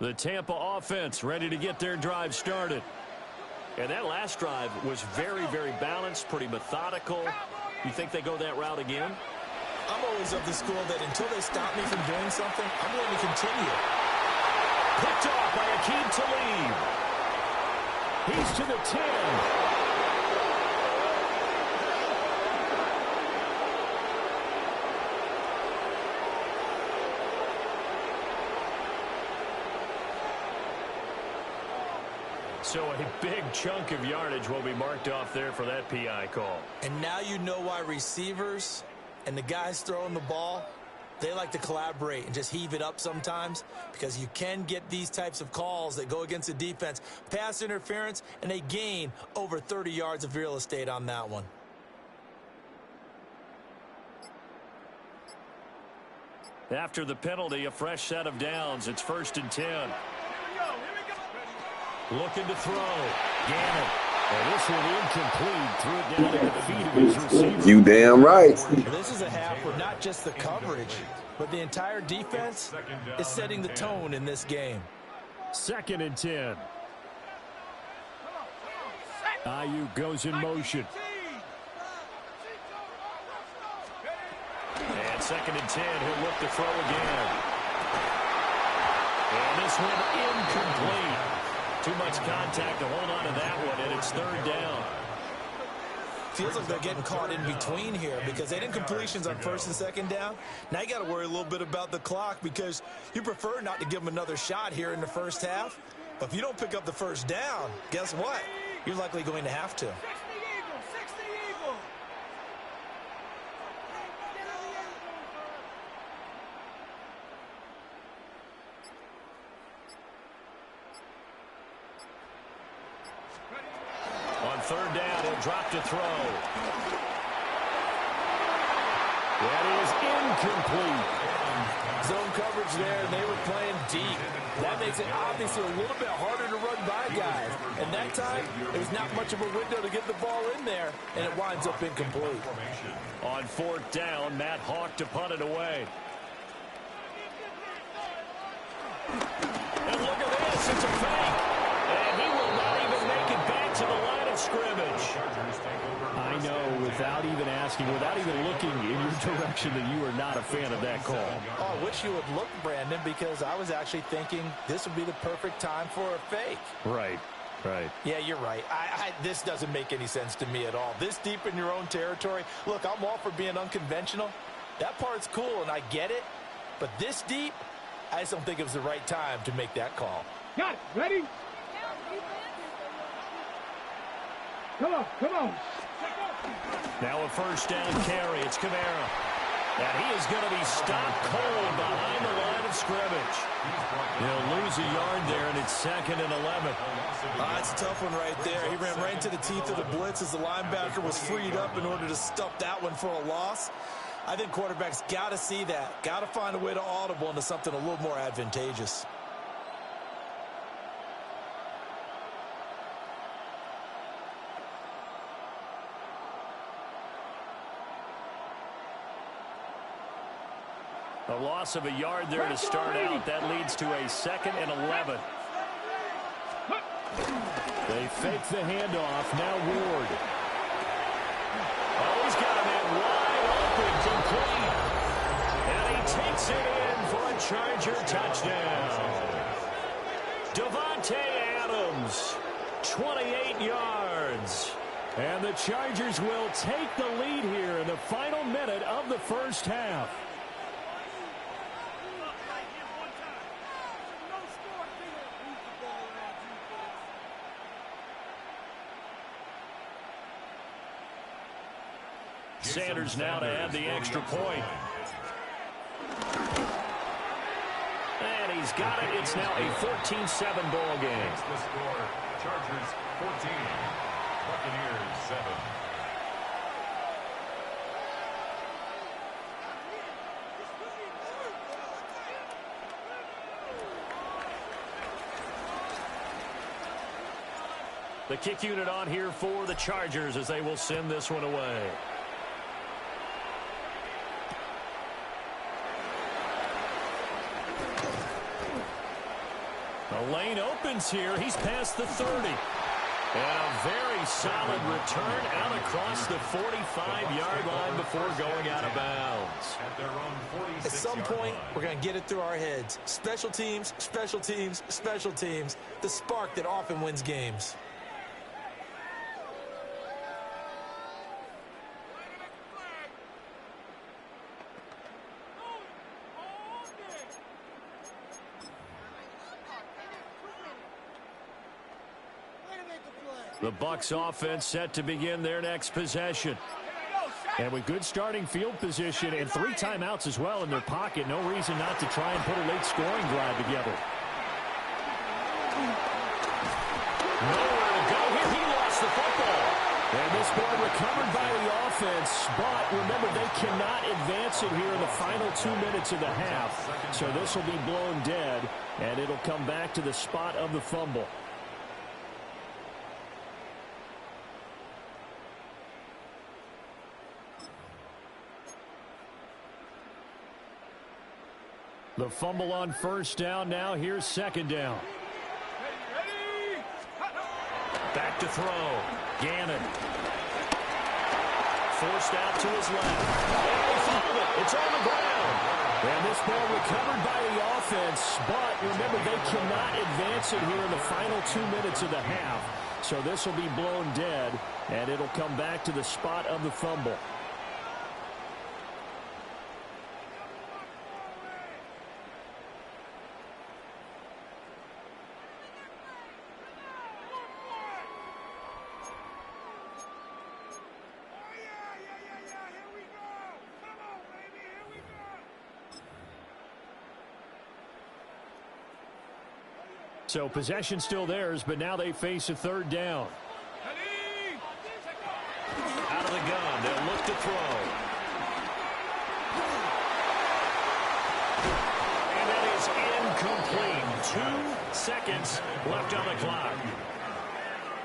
The Tampa offense ready to get their drive started. And that last drive was very, very balanced, pretty methodical. You think they go that route again? I'm always of the school that until they stop me from doing something, I'm going to continue. Picked off by Akeem Talib. He's to the 10. So a big chunk of yardage will be marked off there for that PI call. And now you know why receivers and the guys throwing the ball, they like to collaborate and just heave it up sometimes because you can get these types of calls that go against the defense. Pass interference, and they gain over 30 yards of real estate on that one. After the penalty, a fresh set of downs. It's 1st and 10. Looking to throw. Gannon. And this one incomplete. Threw it down at the feet of his receiver. You damn right. This is a half where not just the coverage, but the entire defense is setting the tone in this game. 2nd and 10. Ayuk goes in motion. And 2nd and 10. He'll look to throw again. And this one incomplete. Too much contact to hold on to that one, and it's 3rd down. Feels like they're getting caught in between here because they didn't completions on 1st and 2nd down. Now you got to worry a little bit about the clock because you prefer not to give them another shot here in the 1st half. But if you don't pick up the 1st down, guess what? You're likely going to have to. On 3rd down, he'll drop to throw. That is incomplete. Zone coverage there, and they were playing deep. That makes it obviously a little bit harder to run by guys. And that time, there's not much of a window to get the ball in there, and it winds up incomplete. On 4th down, Matt Hawk to punt it away. And look at this. this. It's a fake. And he will not even make it back to the line of scrimmage. I know, without even asking, without even looking in your direction, that you are not a fan of that call. Oh, I wish you would look, Brandon, because I was actually thinking this would be the perfect time for a fake. Right. Right. Yeah, you're right. This doesn't make any sense to me at all. This deep in your own territory. Look, I'm all for being unconventional. That part's cool, and I get it. But this deep, I just don't think it was the right time to make that call. Got it. Ready? Come on, come on. Now a first down carry. It's Kamara. And he is going to be stopped cold behind the line of scrimmage. He'll lose a yard there, and it's 2nd and 11. It's a tough one right there. He ran right into the teeth of the blitz as the linebacker was freed up in order to stuff that one for a loss. I think quarterbacks got to see that. Got to find a way to audible into something a little more advantageous. A loss of a yard there to start out. That leads to a 2nd and 11. They fake the handoff. Now Ward. Oh, he's got him in wide open, complete. And he takes it in for a Charger touchdown. Devontae Adams, 28 yards. And the Chargers will take the lead here in the final minute of the first half. Sanders now to add the extra point. And he's got it. It's now a 14-7 ball game. The score, Chargers 14, Buccaneers 7. The kick unit on here for the Chargers as they will send this one away. The lane opens here. He's past the 30. And a very solid return out across the 45-yard line before going out of bounds. At some point, we're going to get it through our heads. Special teams, special teams, special teams. The spark that often wins games. The Bucs offense set to begin their next possession. And with good starting field position and 3 timeouts as well in their pocket, no reason not to try and put a late scoring drive together. Nowhere to go here. He lost the football. And this ball recovered by the offense, but remember, they cannot advance it here in the final 2 minutes of the half. So this will be blown dead, and it'll come back to the spot of the fumble. The fumble on first down. Now here's 2nd down. Back to throw. Gannon. Forced out to his left. And he fumbled it. It's on the ground. And this ball recovered by the offense. But remember, they cannot advance it here in the final 2 minutes of the half. So this will be blown dead. And it'll come back to the spot of the fumble. So possession still theirs, but now they face a 3rd down. Out of the gun, they'll look to throw. And that is incomplete. 2 seconds left on the clock.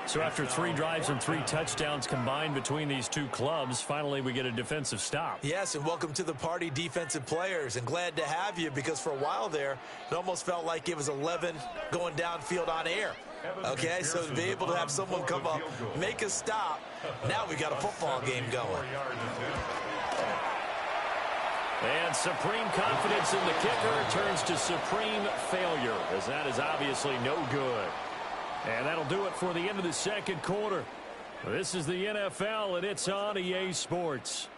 So after 3 drives and 3 touchdowns combined between these two clubs, finally we get a defensive stop. Yes, and welcome to the party, defensive players, and glad to have you, because for a while there, it almost felt like it was 11 going downfield on air. Okay, so to be able to have someone come up, make a stop, now we got a football game going. And supreme confidence in the kicker turns to supreme failure, as that is obviously no good. And that'll do it for the end of the second quarter. This is the NFL, and it's on EA Sports.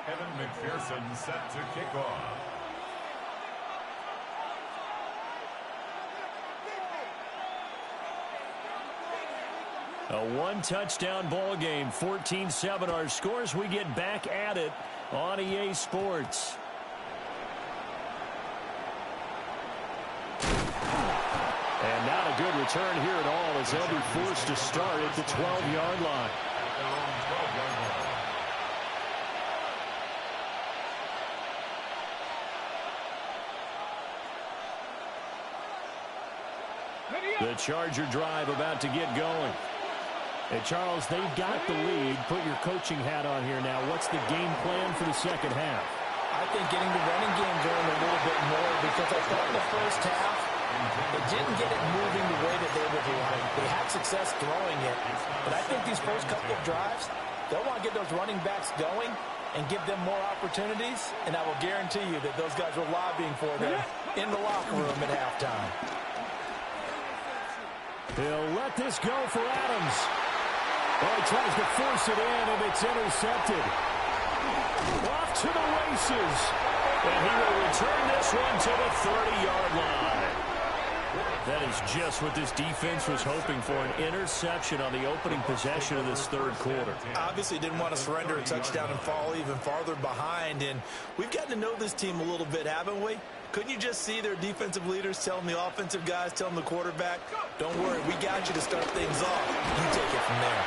Kevin McPherson set to kick off. A one-touchdown ball game, 14-7 our scores. We get back at it on EA Sports. And not a good return here at all, as they'll be forced to start at the 12-yard line. The Charger drive about to get going. Hey, Charles, they've got the lead. Put your coaching hat on here now. What's the game plan for the second half? I think getting the running game going a little bit more, because I thought in the first half, they didn't get it moving the way that they would like. They had success throwing it, but I think these first couple of drives, they'll want to get those running backs going and give them more opportunities, and I will guarantee you that those guys were lobbying for them in the locker room at halftime. He'll let this go for Adams. Oh, he tries to force it in, and it's intercepted. Off to the races. And he will return this one to the 30-yard line. That is just what this defense was hoping for, an interception on the opening possession of this third quarter. Obviously didn't want to surrender a touchdown and fall even farther behind, and we've gotten to know this team a little bit, haven't we? Couldn't you just see their defensive leaders telling the offensive guys, telling the quarterback, don't worry, we got you to start things off. You take it from there.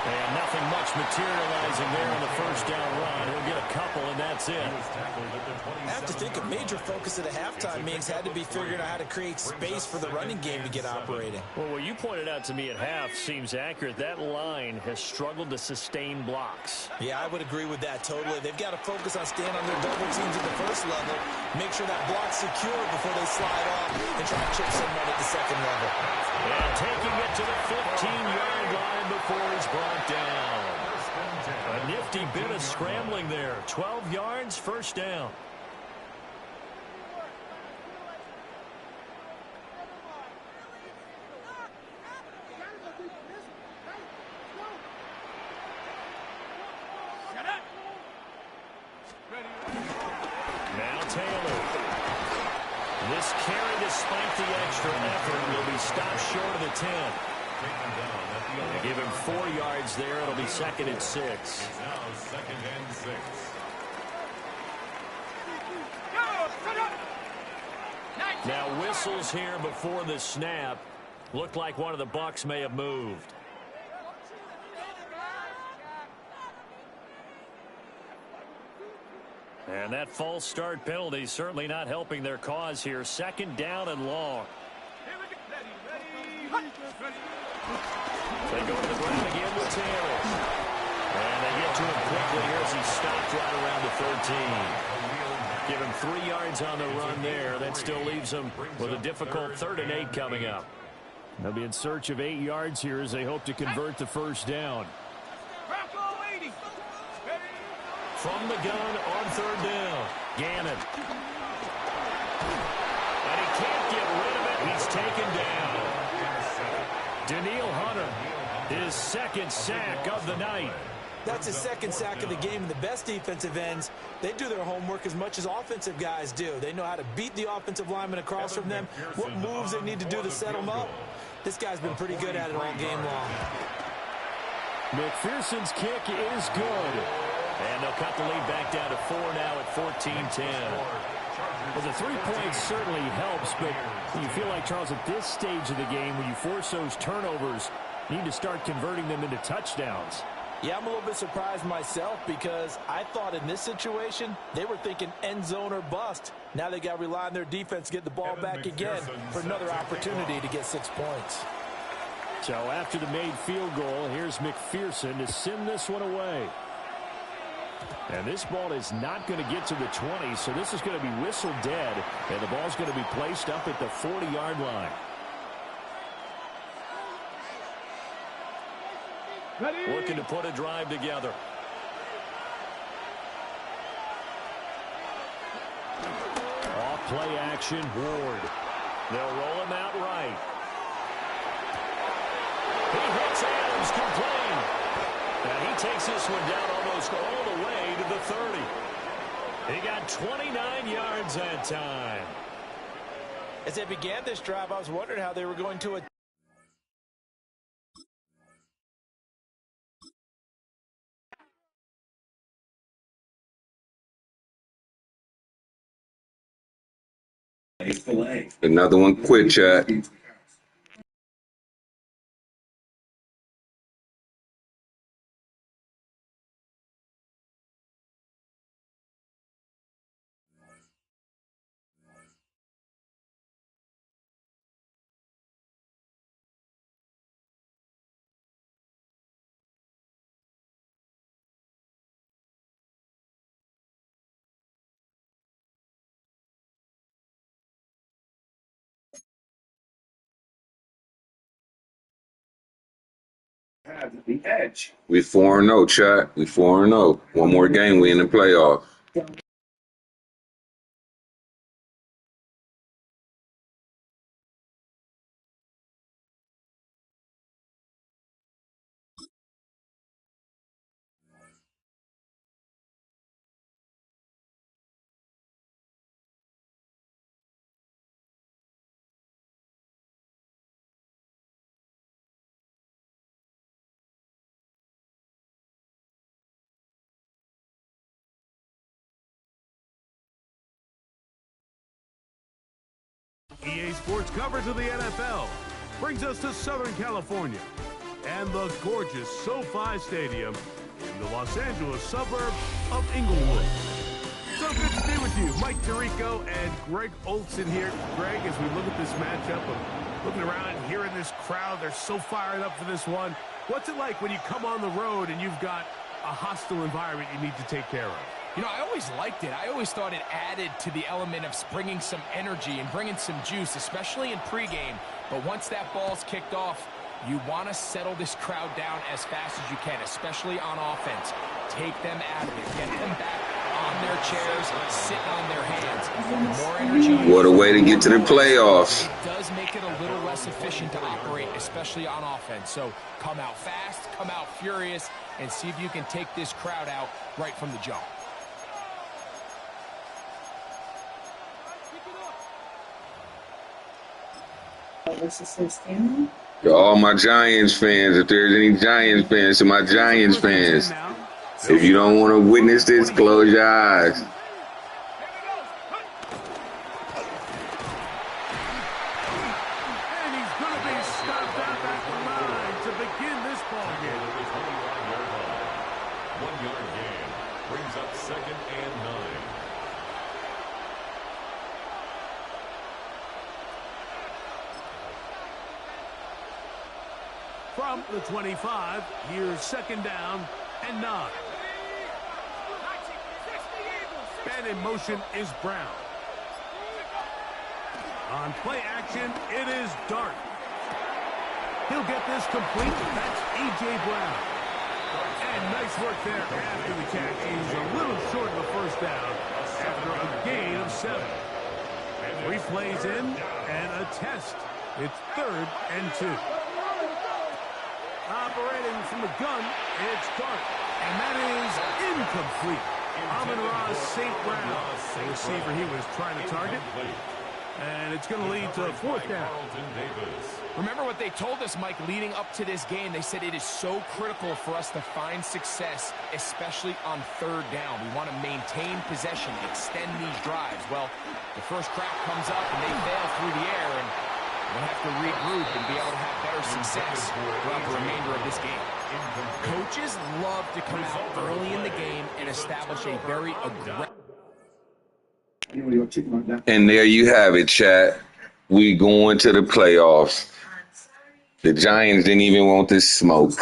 And nothing much materializing there on the first down run. He'll get a couple, and that's it. I have to think a major focus at the halftime meetings had to be figuring out how to create space for the running game to get operating. Well, what you pointed out to me at half seems accurate. That line has struggled to sustain blocks. Yeah, I would agree with that totally. They've got to focus on staying on their double teams at the first level, make sure that block's secure before they slide off and try to chip someone at the second level. And taking it to the 15-yard line before he's brought down. A nifty bit of scrambling there. 12 yards, first down. Now Taylor. This carry, despite the extra effort, will be stopped short of the 10. They give him 4 yards there. It'll be 2nd and 6. Now 2nd and 6. Now whistles here before the snap. Looked like one of the Bucs may have moved. And that false start penalty certainly not helping their cause here. 2nd down and long. They go to the ground again with Taylor. And they get to him quickly here as he stopped right around the 13. Give him 3 yards on the run there. That still leaves them with a difficult 3rd and 8 coming up. They'll be in search of 8 yards here as they hope to convert the first down. From the gun on 3rd down, Gannon. And he can't get rid of it. He's taken down. Daniil Hunter, his 2nd sack of the night. That's his 2nd sack of the game, and the best defensive ends, they do their homework as much as offensive guys do. They know how to beat the offensive lineman across from them, what moves they need to do to set them up. This guy's been pretty good at it all game long. McPherson's kick is good. And they'll cut the lead back down to 4 now at 14-10. Well, the 3 points certainly helps, but you feel like, Charles, at this stage of the game, when you force those turnovers, you need to start converting them into touchdowns. Yeah, I'm a little bit surprised myself because I thought in this situation they were thinking end zone or bust. Now they got to rely on their defense to get the ball back again for another opportunity to get 6 points. So after the made field goal, here's McPherson to send this one away. And this ball is not going to get to the 20, so this is going to be whistled dead, and the ball's going to be placed up at the 40-yard line. Ready? Looking to put a drive together. Off play action, Ward. They'll roll him out right. He hits Adams complete. And he takes this one down almost all the way to the 30. He got 29 yards that time. As they began this drive, I was wondering how they were going to Another one quit, chat. We 4-0, chat. We 4-0. One more game, we in the playoff. EA Sports coverage of the NFL brings us to Southern California and the gorgeous SoFi Stadium in the Los Angeles suburb of Inglewood. So good to be with you. Mike Tirico and Greg Olson here. Greg, as we look at this matchup, I'm looking around and hearing this crowd. They're so fired up for this one. What's it like when you come on the road and you've got a hostile environment you need to take care of? You know, I always liked it. I always thought it added to the element of bringing some energy and bringing some juice, especially in pregame. But once that ball's kicked off, you want to settle this crowd down as fast as you can, especially on offense. Take them out of it. Get them back on their chairs, sitting on their hands. The more energy. What a way to get to the playoffs. It does make it a little less efficient to operate, especially on offense. So come out fast, come out furious, and see if you can take this crowd out right from the jump. To all my Giants fans, if there's any Giants fans, to my Giants fans, if you don't want to witness this, close your eyes. And he's going to be stopped out at the line to begin this ball game. 1 yard gain brings up 2nd and 9. From the 25, here's 2nd down and 9. And in motion is Brown. On play action, it is Dart. He'll get this complete. That's A.J. Brown. And nice work there after the catch. He's a little short of the first down after a gain of 7. 3 plays in and a test. It's 3rd and 2. Operating from the gun, it's Dart. And that is incomplete. Amon-Ra St. Brown, the receiver he was trying to target. And it's going to lead to 4th down. Remember what they told us, Mike, leading up to this game. They said it is so critical for us to find success, especially on third down. We want to maintain possession, extend these drives. Well, the first crack comes up, and they fail through the air, and we'll have to regroup and be able to have better success throughout the remainder of this game. Coaches love to come out early in the game and establish a very aggressive... And there you have it, chat. We going to the playoffs. The Giants didn't even want this smoke.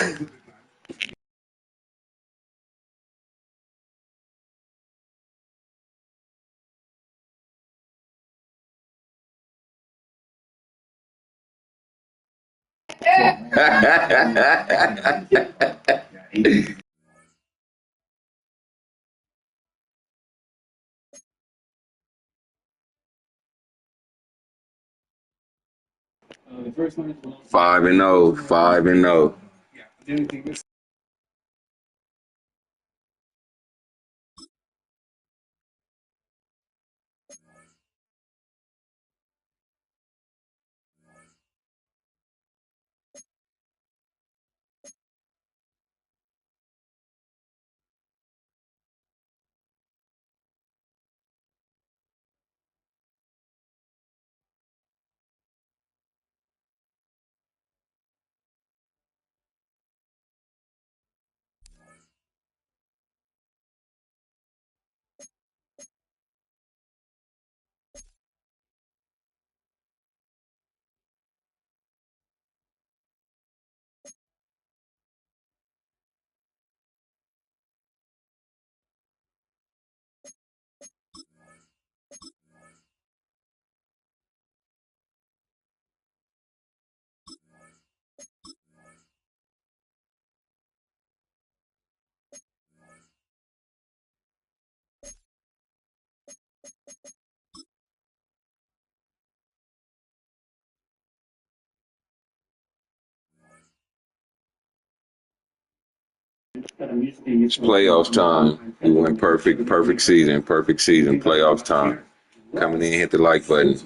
5-0, 5-0. It's playoffs time. We went perfect season, playoffs time. Coming in, hit the like button.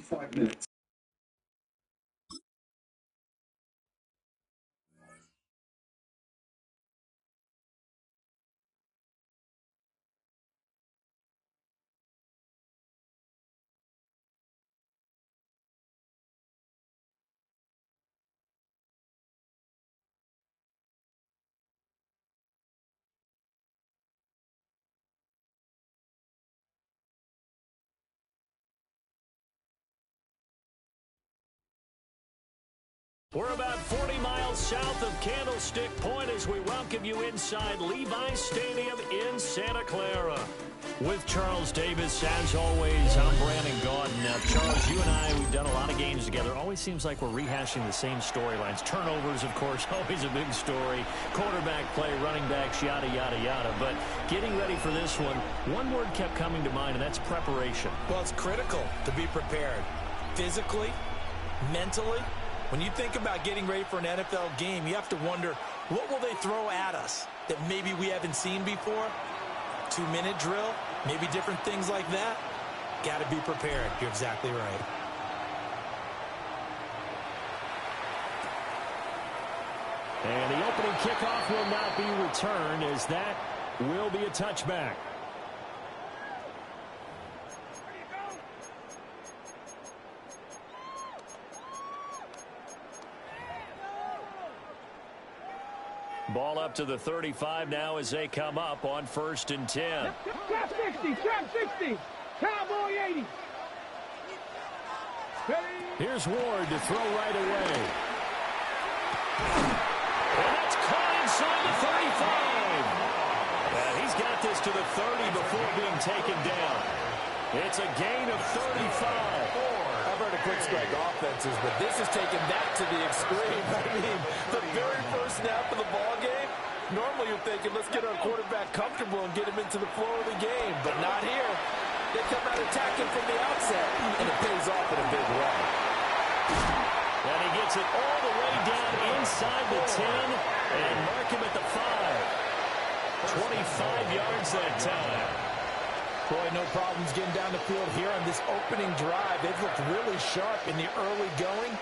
We're about 40 miles south of Candlestick Point as we welcome you inside Levi's Stadium in Santa Clara. With Charles Davis, as always, I'm Brandon Gaudin. Now, Charles, you and I, we've done a lot of games together. Always seems like we're rehashing the same storylines. Turnovers, of course, always a big story. Quarterback play, running backs, yada, yada, yada. But getting ready for this one word kept coming to mind, and that's preparation. Well, it's critical to be prepared physically, mentally. When you think about getting ready for an NFL game, you have to wonder, what will they throw at us that maybe we haven't seen before? 2-minute drill, maybe different things like that. Got to be prepared. You're exactly right. And the opening kickoff will not be returned, as that will be a touchback. Ball up to the 35 now as they come up on 1st and 10. Trap 60, trap 60. Cowboy 80. Here's Ward to throw right away. And that's caught inside the 35. And he's got this to the 30 before being taken down. It's a gain of 35. I've heard of quick strike offenses, but this is taking that to the extreme. I mean, the very first snap of the ball game, normally you're thinking, let's get our quarterback comfortable and get him into the flow of the game, but not here. They come out attacking from the outset, and it pays off in a big way. And he gets it all the way down inside the 10 and mark him at the 5. 25 yards that time. Boy, no problems getting down the field here on this opening drive. They've looked really sharp in the early going,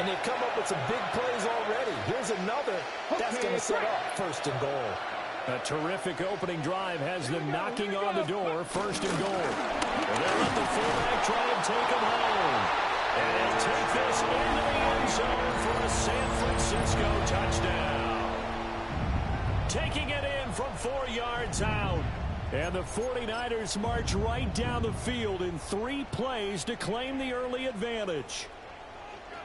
And they've come up with some big plays already. Here's another. That's going to set up 1st and goal. A terrific opening drive has them knocking on the door. 1st and goal. And they'll let the fullback try and take him home. And he'll take this into the end zone for a San Francisco touchdown. Taking it in from 4 yards out. And the 49ers march right down the field in 3 plays to claim the early advantage.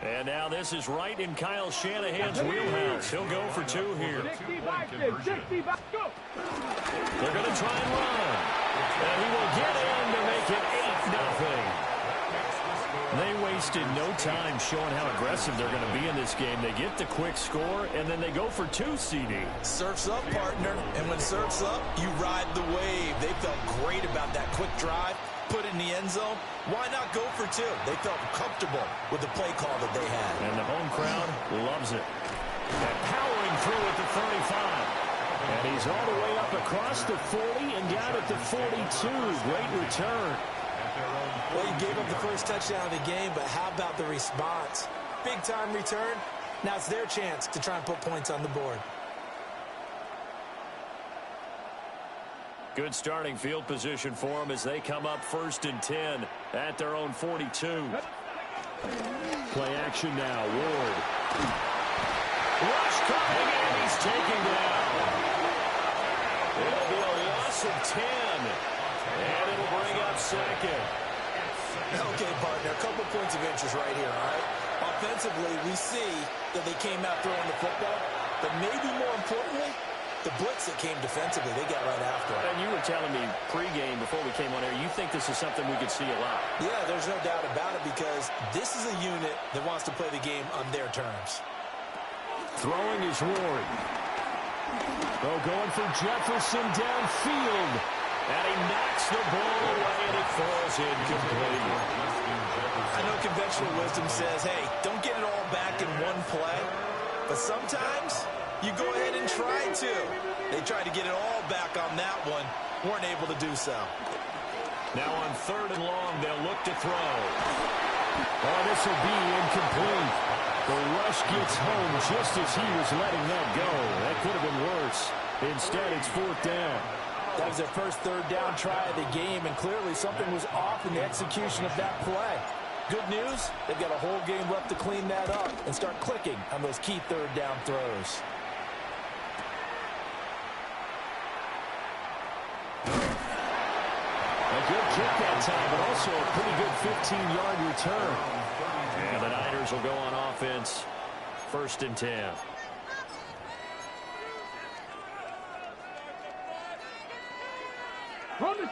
And now this is right in Kyle Shanahan's wheelhouse. He'll go for 2 here. They're going to try and run. And he will get in to make it 8-0. They wasted no time showing how aggressive they're going to be in this game. They get the quick score, and then they go for 2, CD. Surf's up, partner. And when surf's up, you ride the wave. They felt great about that quick drive. Put it in the end zone. Why not go for 2? They felt comfortable with the play call that they had. And the home crowd loves it. And powering through at the 35. And he's all the way up across the 40 and down at the 42. Great return. Well, you gave up the first touchdown of the game, but how about the response? Big-time return. Now it's their chance to try and put points on the board. Good starting field position for them as they come up 1st and 10 at their own 42. Play action now. Ward. Rush coming in. He's taken down. It'll be a loss of 10. And it'll bring up 2nd. Okay, partner, a couple points of interest right here, all right? Offensively, we see that they came out throwing the football, but maybe more importantly, the blitz that came defensively, they got right after it. And you were telling me pregame before we came on air, you think this is something we could see a lot. Yeah, there's no doubt about it because this is a unit that wants to play the game on their terms. Throwing is Ward. Oh, going for Jefferson downfield. And he knocks the ball away and it falls incomplete. I know conventional wisdom says, hey, don't get it all back in one play. But sometimes you go ahead and try to. They tried to get it all back on that one. Weren't able to do so. Now on 3rd and long, they'll look to throw. Oh, this will be incomplete. The rush gets home just as he was letting that go. That could have been worse. Instead, it's 4th down. That was their first 3rd down try of the game, and clearly something was off in the execution of that play. Good news, they've got a whole game left to clean that up and start clicking on those key 3rd down throws. A good kick that time, but also a pretty good 15-yard return. And the Niners will go on offense, 1st and 10.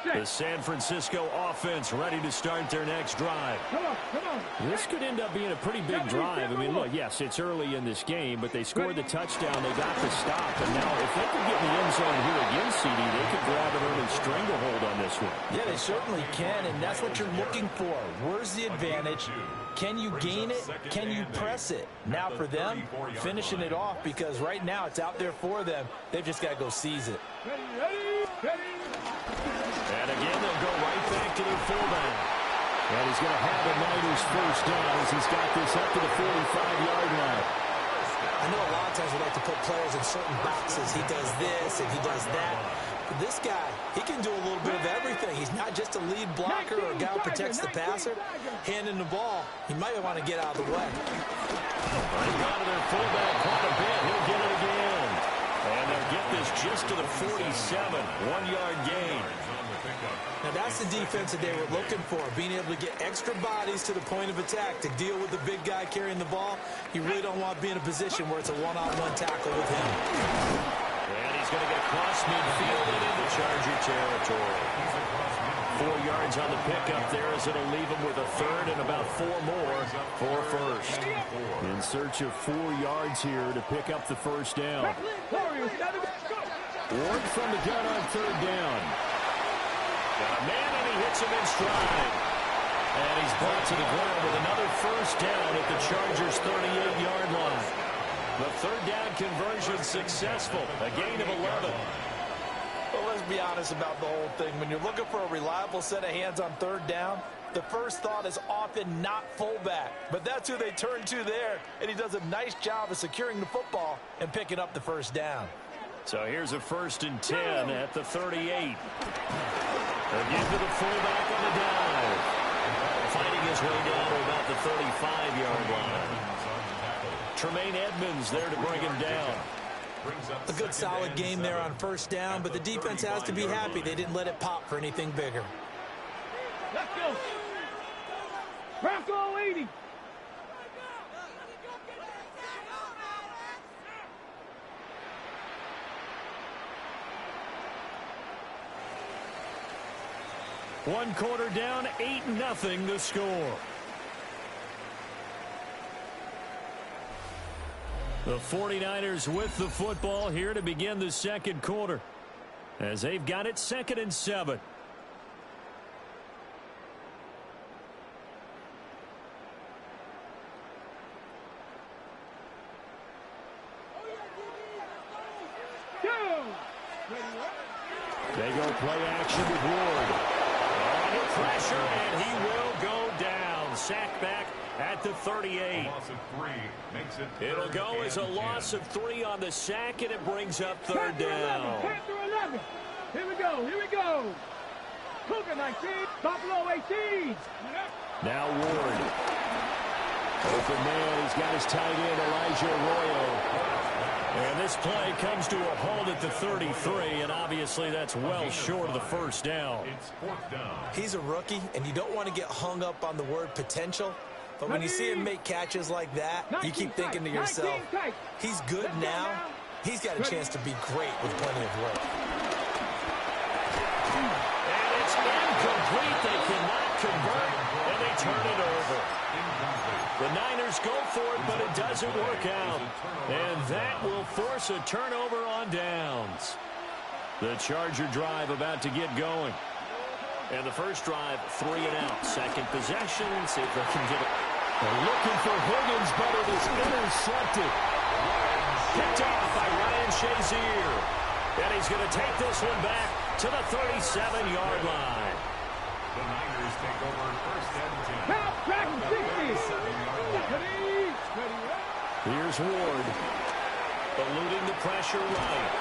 The San Francisco offense ready to start their next drive. Come on. This could end up being a pretty big drive. I mean, look, yes, it's early in this game, but they scored the touchdown. They got the stop. And now if they could get in the end zone here again, CD, they could grab an early stranglehold on this one. Yeah, they certainly can, and that's what you're looking for. Where's the advantage? Can you gain it? Can you press it? Now for them, finishing it off because right now it's out there for them. They've just got to go seize it. And again, they'll go right back to their fullback. And he's going to have the Niners 1st down as he's got this up to the 45-yard line. I know a lot of times we like to put players in certain boxes. He does this and he does that. But this guy, he can do a little bit of everything. He's not just a lead blocker or a guy who protects the passer. Handing the ball, he might want to get out of the way. They've gone to their fullback quite a bit. He'll get it again. And they'll get this just to the 47, 1-yard gain. Now that's the defense that they were looking for, being able to get extra bodies to the point of attack to deal with the big guy carrying the ball. You really don't want to be in a position where it's a one-on-one tackle with him. And he's going to get across midfield and into Charger territory. 4 yards on the pickup there as it'll leave him with a 3rd and about 4 more for 1st. In search of 4 yards here to pick up the 1st down. Ward from the gun on 3rd down. Got a man and he hits him in stride. And he's brought to the ground with another 1st down at the Chargers' 38-yard line. The 3rd down conversion successful, a gain of 11. Well, let's Let's be honest about the whole thing. When you're looking for a reliable set of hands on third down, the first thought is often not fullback. But that's who they turn to there, and he does a nice job of securing the football and picking up the first down. So here's a 1st and 10 at the 38. Again to the fullback on the dive. Fighting his way down to about the 35-yard line. Tremaine Edmonds there to bring him down. A good solid game there on first down, but the defense has to be happy they didn't let it pop for anything bigger. Let's go. Bronco 80. One quarter down, 8-0 the score. The 49ers with the football here to begin the second quarter, as they've got it 2nd and 7. They go play action with Ward. Under pressure, and he will go down. Sack back at the 38. It'll go as a loss of 3 on the sack, and it brings up 3rd down. Panther 11. Here we go. Here we go. Cougar 19. Buffalo 18. Now Ward. Open man. He's got his tight end, Elijah Arroyo. And this play comes to a halt at the 33, and obviously that's well short of the first down. He's a rookie, and you don't want to get hung up on the word potential, but when you see him make catches like that, you keep thinking to yourself, he's good now. He's got a chance to be great with plenty of work. And it's incomplete. They cannot convert, and they turn it over. The Niners go for it, but it doesn't work out. And that will force a turnover on downs. The Charger drive about to get going. And the first drive, 3 and out. Second possession, see if they can get it. They're looking for Higgins, but it is intercepted. Picked off by Ryan Shazier. And he's going to take this one back to the 37-yard line. The Niners take over 1st and 10. Track 60. Here's Ward. Eluding the pressure right.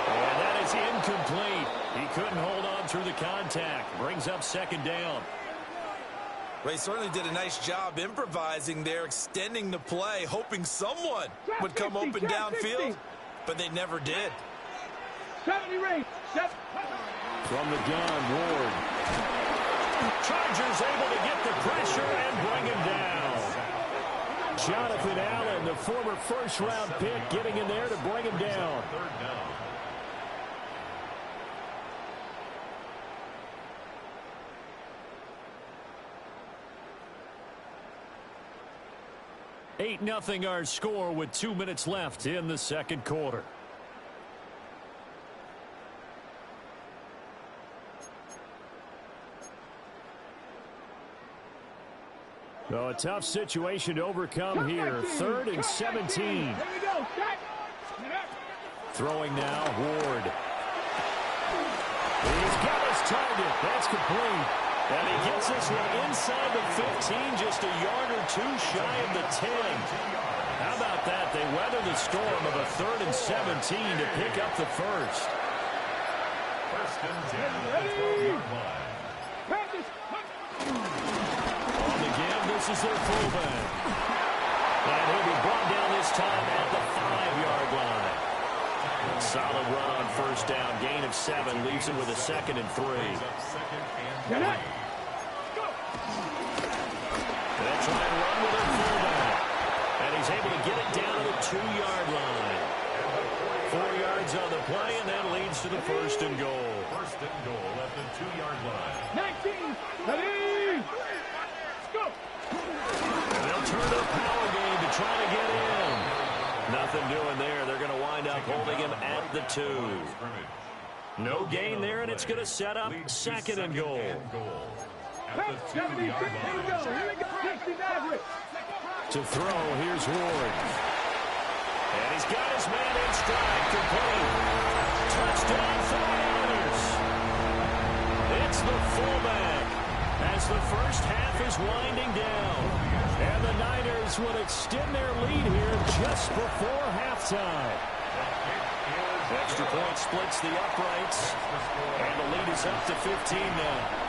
And that is incomplete. He couldn't hold on through the contact. Brings up 2nd down. Ray certainly did a nice job improvising there, extending the play, hoping someone would come open downfield, but they never did. 70 rate. From the gun, Ward. Chargers able to get the pressure and bring him down. Jonathan Allen, the former first-round pick, getting in there to bring him down. 8-0 our score with 2 minutes left in the second quarter. So a tough situation to overcome here. 3rd and 17. Throwing now, Ward. He's got his target. That's complete. And he gets this one inside the 15, just a yard or 2 shy of the 10. How about that? They weather the storm of a 3rd and 17 to pick up the first. 1st and 10 at the 12-yard line. On the give, this is their fullback. And he'll be brought down this time at the 5-yard line. Solid run on 1st down. Gain of 7 leaves him with a 2nd and 3. They'll try and run with their fullback. And he's able to get it down to the 2-yard line. 4 yards on the play, and that leads to the 1st and goal. 1st and goal at the 2-yard line. 19, ready, go. And they'll turn the power game to try to get in. Nothing doing there. They're going to wind up holding him at the 2. No gain there, and it's going to set up 2nd and goal. At the 2-yard line. To throw, here's Ward. And he's got his man in stride, complete. Touchdown, 49ers. fullback as the first half is winding down. And the Niners will extend their lead here just before halftime. Extra point splits the uprights, and the lead is up to 15 now.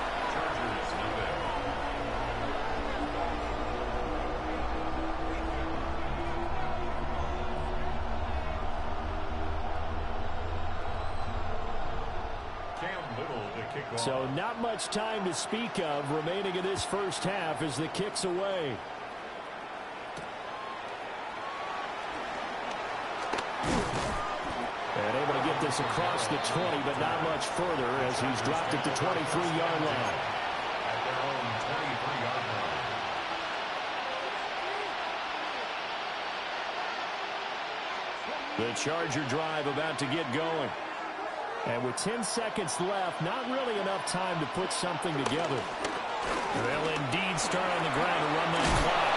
So not much time to speak of remaining in this first half as the kick's away. And able to get this across the 20, but not much further as he's dropped it to 23-yard line. At their own 23-yard line. The Charger drive about to get going. And with 10 seconds left, not really enough time to put something together. They'll indeed start on the ground to run that clock.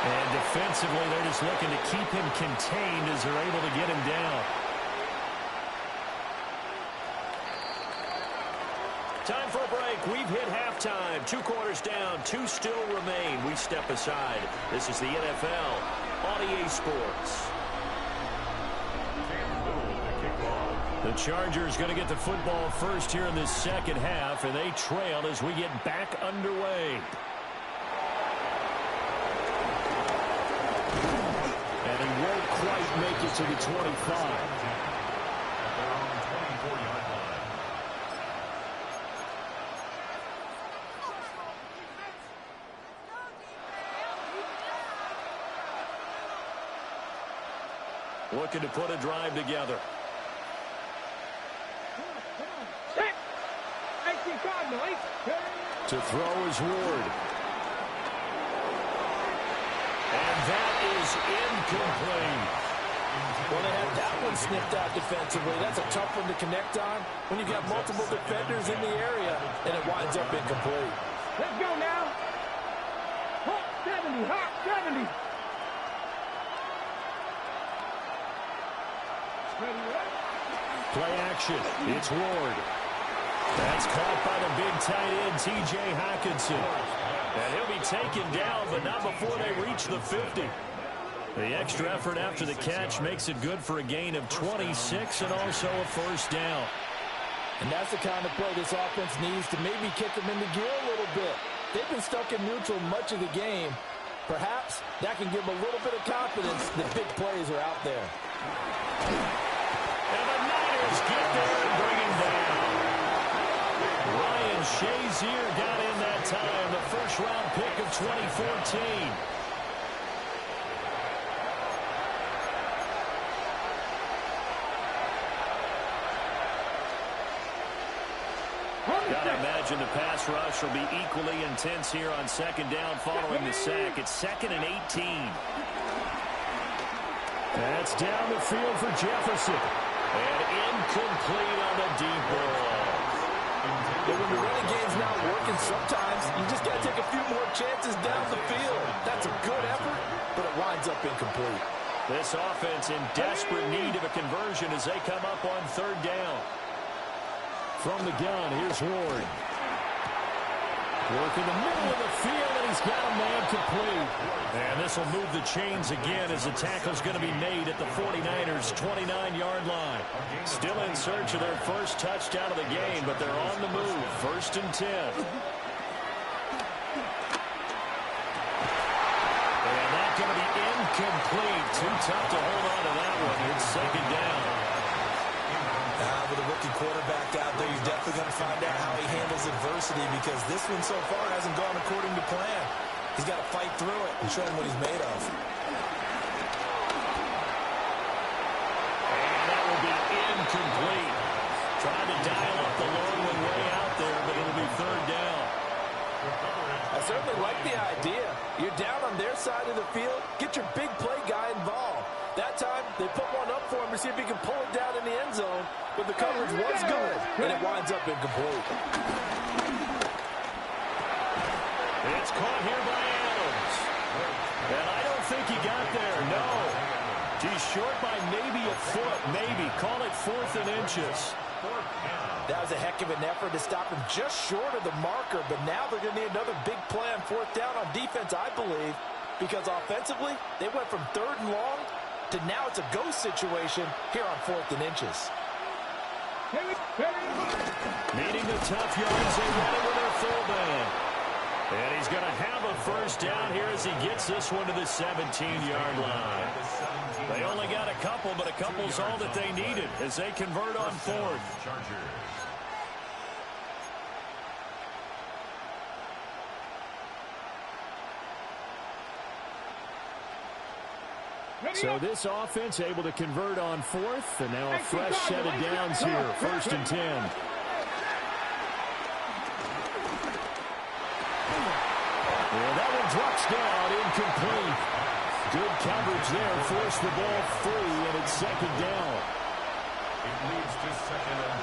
And defensively, they're just looking to keep him contained as they're able to get him down. Time for a break. We've hit halftime. 2 quarters down. 2 still remain. We step aside. This is the NFL on EA Sports. The Chargers going to get the football first here in this second half, and they trail as we get back underway. And he won't quite make it to the 25. Looking to put a drive together. To throw is Ward. And that is incomplete. Well, they had that one sniffed out defensively. That's a tough one to connect on when you've got multiple defenders in the area, and it winds up incomplete. Let's go now. Hot 70, hot 70. Play action. It's Ward. That's caught by the big tight end, T.J. Hockenson. And he'll be taken down, but not before they reach the 50. The extra effort after the catch makes it good for a gain of 26 and also a first down. And that's the kind of play this offense needs to maybe kick them into gear a little bit. They've been stuck in neutral much of the game. Perhaps that can give them a little bit of confidence that big plays are out there. And the Niners get there and bring him down. Ryan Shazier got in that time, the first-round pick of 2014. Gotta imagine the pass rush will be equally intense here on second down following the sack. It's 2nd and 18. That's down the field for Jefferson. And incomplete on the deep ball. But when the running game's not working, sometimes you just got to take a few more chances down the field. That's a good effort, but it winds up incomplete. This offense in desperate need of a conversion as they come up on 3rd down. From the gun, here's Ward. Work in the middle of the field, and he's got a man complete. And this will move the chains again as the tackle's going to be made at the 49ers' 29-yard line. Still in search of their first touchdown of the game, but they're on the move. 1st and 10. And that's going to be incomplete. Too tough to hold on to that one. It's 2nd down. With a rookie quarterback out there, you're definitely going to find out how he handles adversity because this one so far hasn't gone according to plan. He's got to fight through it and show him what he's made of. And that will be incomplete. Trying to dial up the long one way out there, but it'll be 3rd down. I certainly like the idea. You're down on their side of the field. Get your big play guy involved. That time, they put one up for him to see if he can pull it down in the end zone. But the coverage was good, and it winds up incomplete. It's caught here by Adams. And I don't think he got there, no. He's short by maybe a foot, maybe. Call it 4th and inches. That was a heck of an effort to stop him just short of the marker, but now they're going to need another big play on fourth down on defense, I believe, because offensively, they went from 3rd and long to now it's a go situation here on 4th and inches. Meeting the tough yards, they run it with their fullback. And he's going to have a first down here as he gets this one to the 17-yard line. They only got a couple, but a couple's all that they needed as they convert on 4th. So this offense able to convert on 4th, and now a fresh set of downs here, 1st and 10. Yeah, that one drops down, incomplete. Good coverage there, forced the ball free, and it's 2nd down. It leads to 2nd and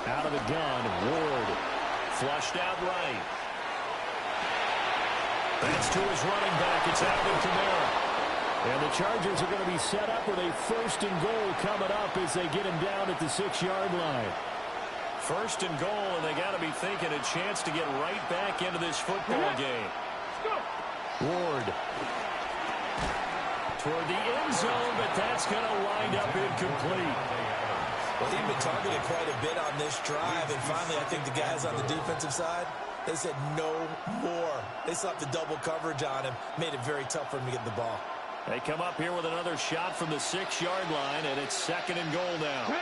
10. Out of the gun, Ward. Flushed out right. That's to his running back. It's Alvin Kamara. And the Chargers are going to be set up with a 1st and goal coming up as they get him down at the 6-yard line. 1st and goal, and they got to be thinking a chance to get right back into this football game. Ward. Toward the end zone, but that's going to wind up incomplete. Well, he's been targeted quite a bit on this drive, and finally I think the guys on the defensive side, they said no more. They slapped the double coverage on him, made it very tough for him to get the ball. They come up here with another shot from the 6-yard line, and it's 2nd and goal now.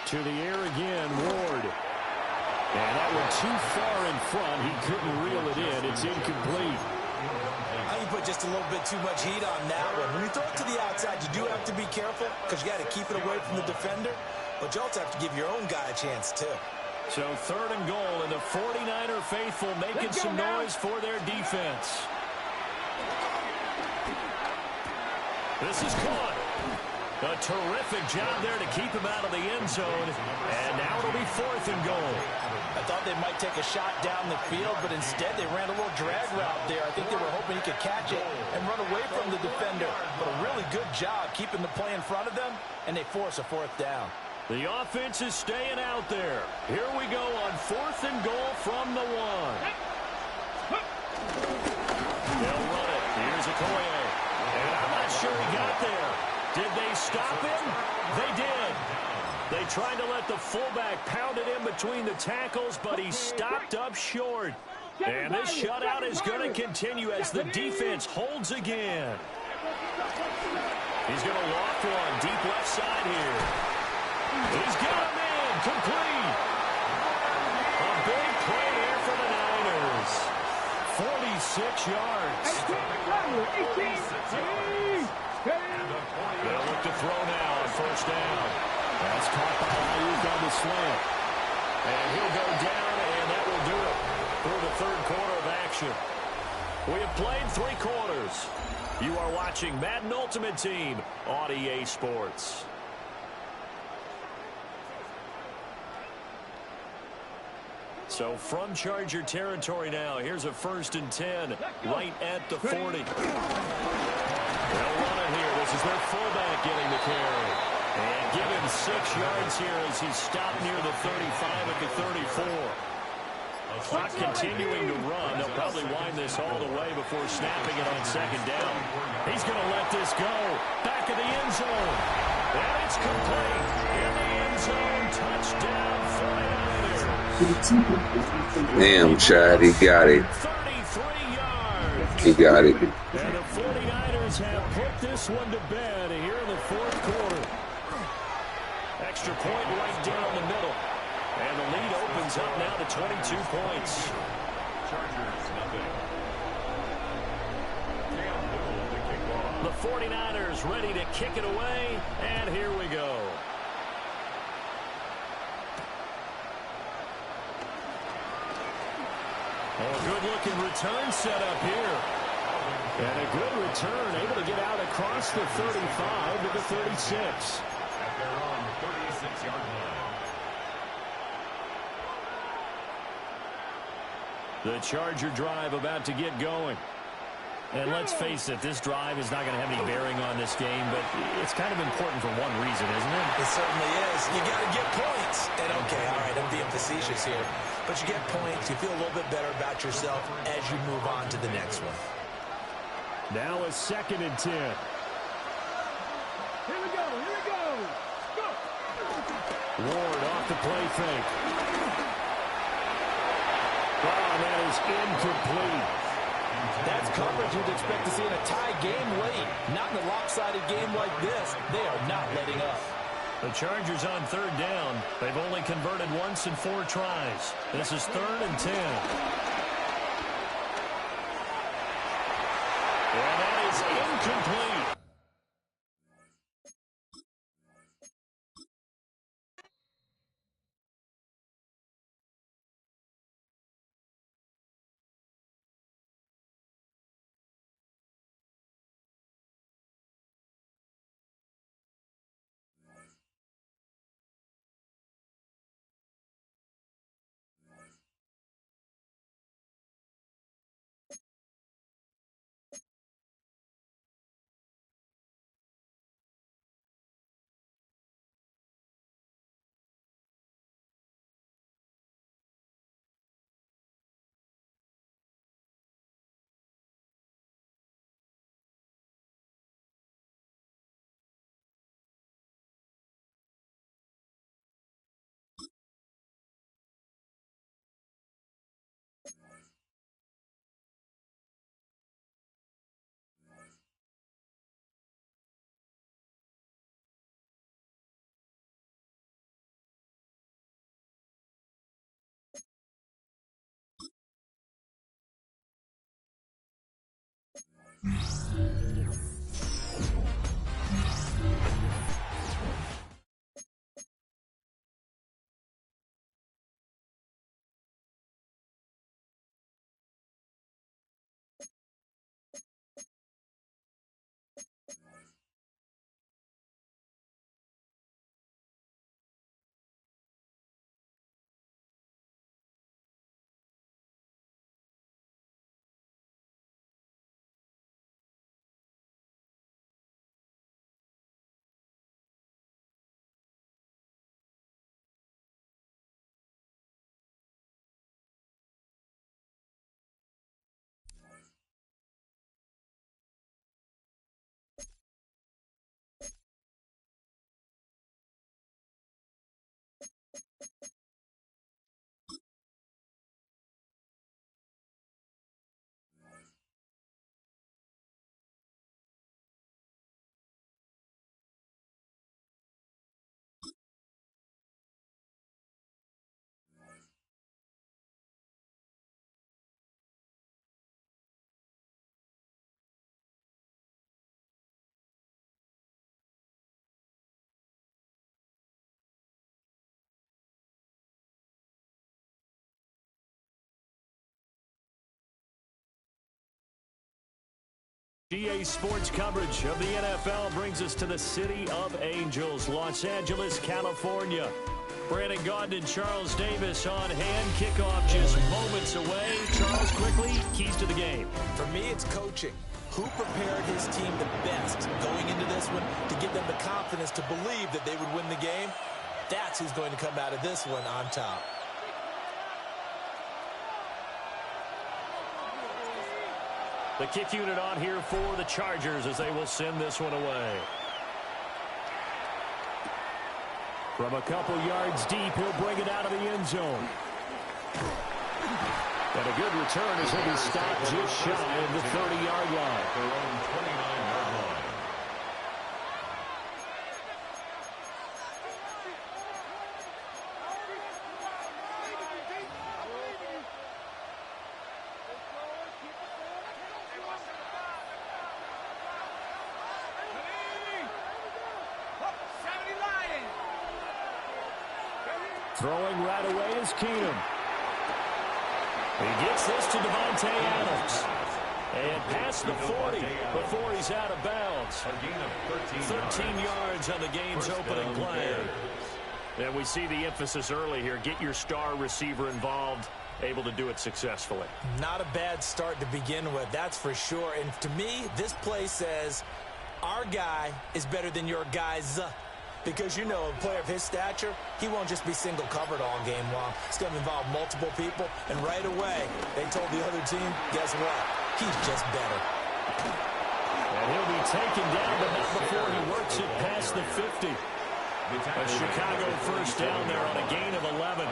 To the air again, Ward. And that one too far in front. He couldn't reel it in. It's incomplete. I think you put just a little bit too much heat on that one. When you throw it to the outside, you do have to be careful because you got to keep it away from the defender. But you also have to give your own guy a chance, too. So 3rd and goal, and the 49er faithful making some noise for their defense. This is caught. A terrific job there to keep him out of the end zone. And now it'll be 4th and goal. I thought they might take a shot down the field, but instead they ran a little drag route there. I think they were hoping he could catch it and run away from the defender. But a really good job keeping the play in front of them, and they force a 4th down. The offense is staying out there. Here we go on 4th and goal from the 1. They'll run it. Here's Okoye. And I'm not sure he got there. Did they stop him? They did. They tried to let the fullback pound it in between the tackles, but he stopped up short. And this shutout is going to continue as the defense holds again. He's going to loft one deep left side here. He's got him in. Complete. A big play here for the Niners. 46 yards. They'll look to throw now on 1st down. That's caught by Ayuk on the slant. And he'll go down, and that will do it for the 3rd quarter of action. We have played 3 quarters. You are watching Madden Ultimate Team on EA Sports. So from Charger territory now, here's a 1st and 10 right at the 40. They'll run it here. This is their fullback getting the carry. And give him 6 yards here as he's stopped near the 35 at the 34. Clock continuing to run. They'll probably wind this all the way before snapping it on 2nd down. He's going to let this go. Back of the end zone. And it's complete. In the end zone. Touchdown 49ers. Damn, Chad, he got it. 33 yards. He got it. And the 49ers have put this one to bed here in the 4th quarter. Extra point right down the middle. And the lead opens up now to 22 points. Chargers, nothing. The 49ers ready to kick it away. And here we go. Oh, a good-looking return set up here. And a good return, able to get out across the 35 to the 36. At their own 36-yard line. The Charger drive about to get going. And let's face it, this drive is not going to have any bearing on this game, but it's kind of important for one reason, isn't it? It certainly is. You got to get points. And okay, all right, I'm being facetious here. But you get points, you feel a little bit better about yourself as you move on to the next one. Now a 2nd and 10. Here we go, here we go. Go. Ward off the play fake. Wow, that is incomplete. That's coverage you'd expect to see in a tie game late. Not in a lopsided game like this. They are not letting up. The Chargers on 3rd down. They've only converted once in 4 tries. This is 3rd and 10. And that is incomplete. GA Sports coverage of the NFL brings us to the City of Angels, Los Angeles, California. Brandon Gaudin and Charles Davis on hand. Kickoff just moments away. Charles, quickly, keys to the game. For me, it's coaching. Who prepared his team the best going into this one to give them the confidence to believe that they would win the game? That's who's going to come out of this one on top. The kick unit on here for the Chargers as they will send this one away. From a couple yards deep, he'll bring it out of the end zone. And a good return as he'll be stopped just shy of the 30-yard line. Throwing right away is Keenum. He gets this to Devontae Adams. And past the 40 before he's out of bounds. 13 yards on the game's opening play. And we see the emphasis early here. Get your star receiver involved. able to do it successfully. Not a bad start to begin with, that's for sure. And to me, this play says our guy is better than your guys. Because, you know, a player of his stature, he won't just be single covered all game long. It's going to involve multiple people. And right away, they told the other team, guess what? He's just better. And he'll be taken down, but not before he works it past the 50. A Chicago first down there on a gain of 11.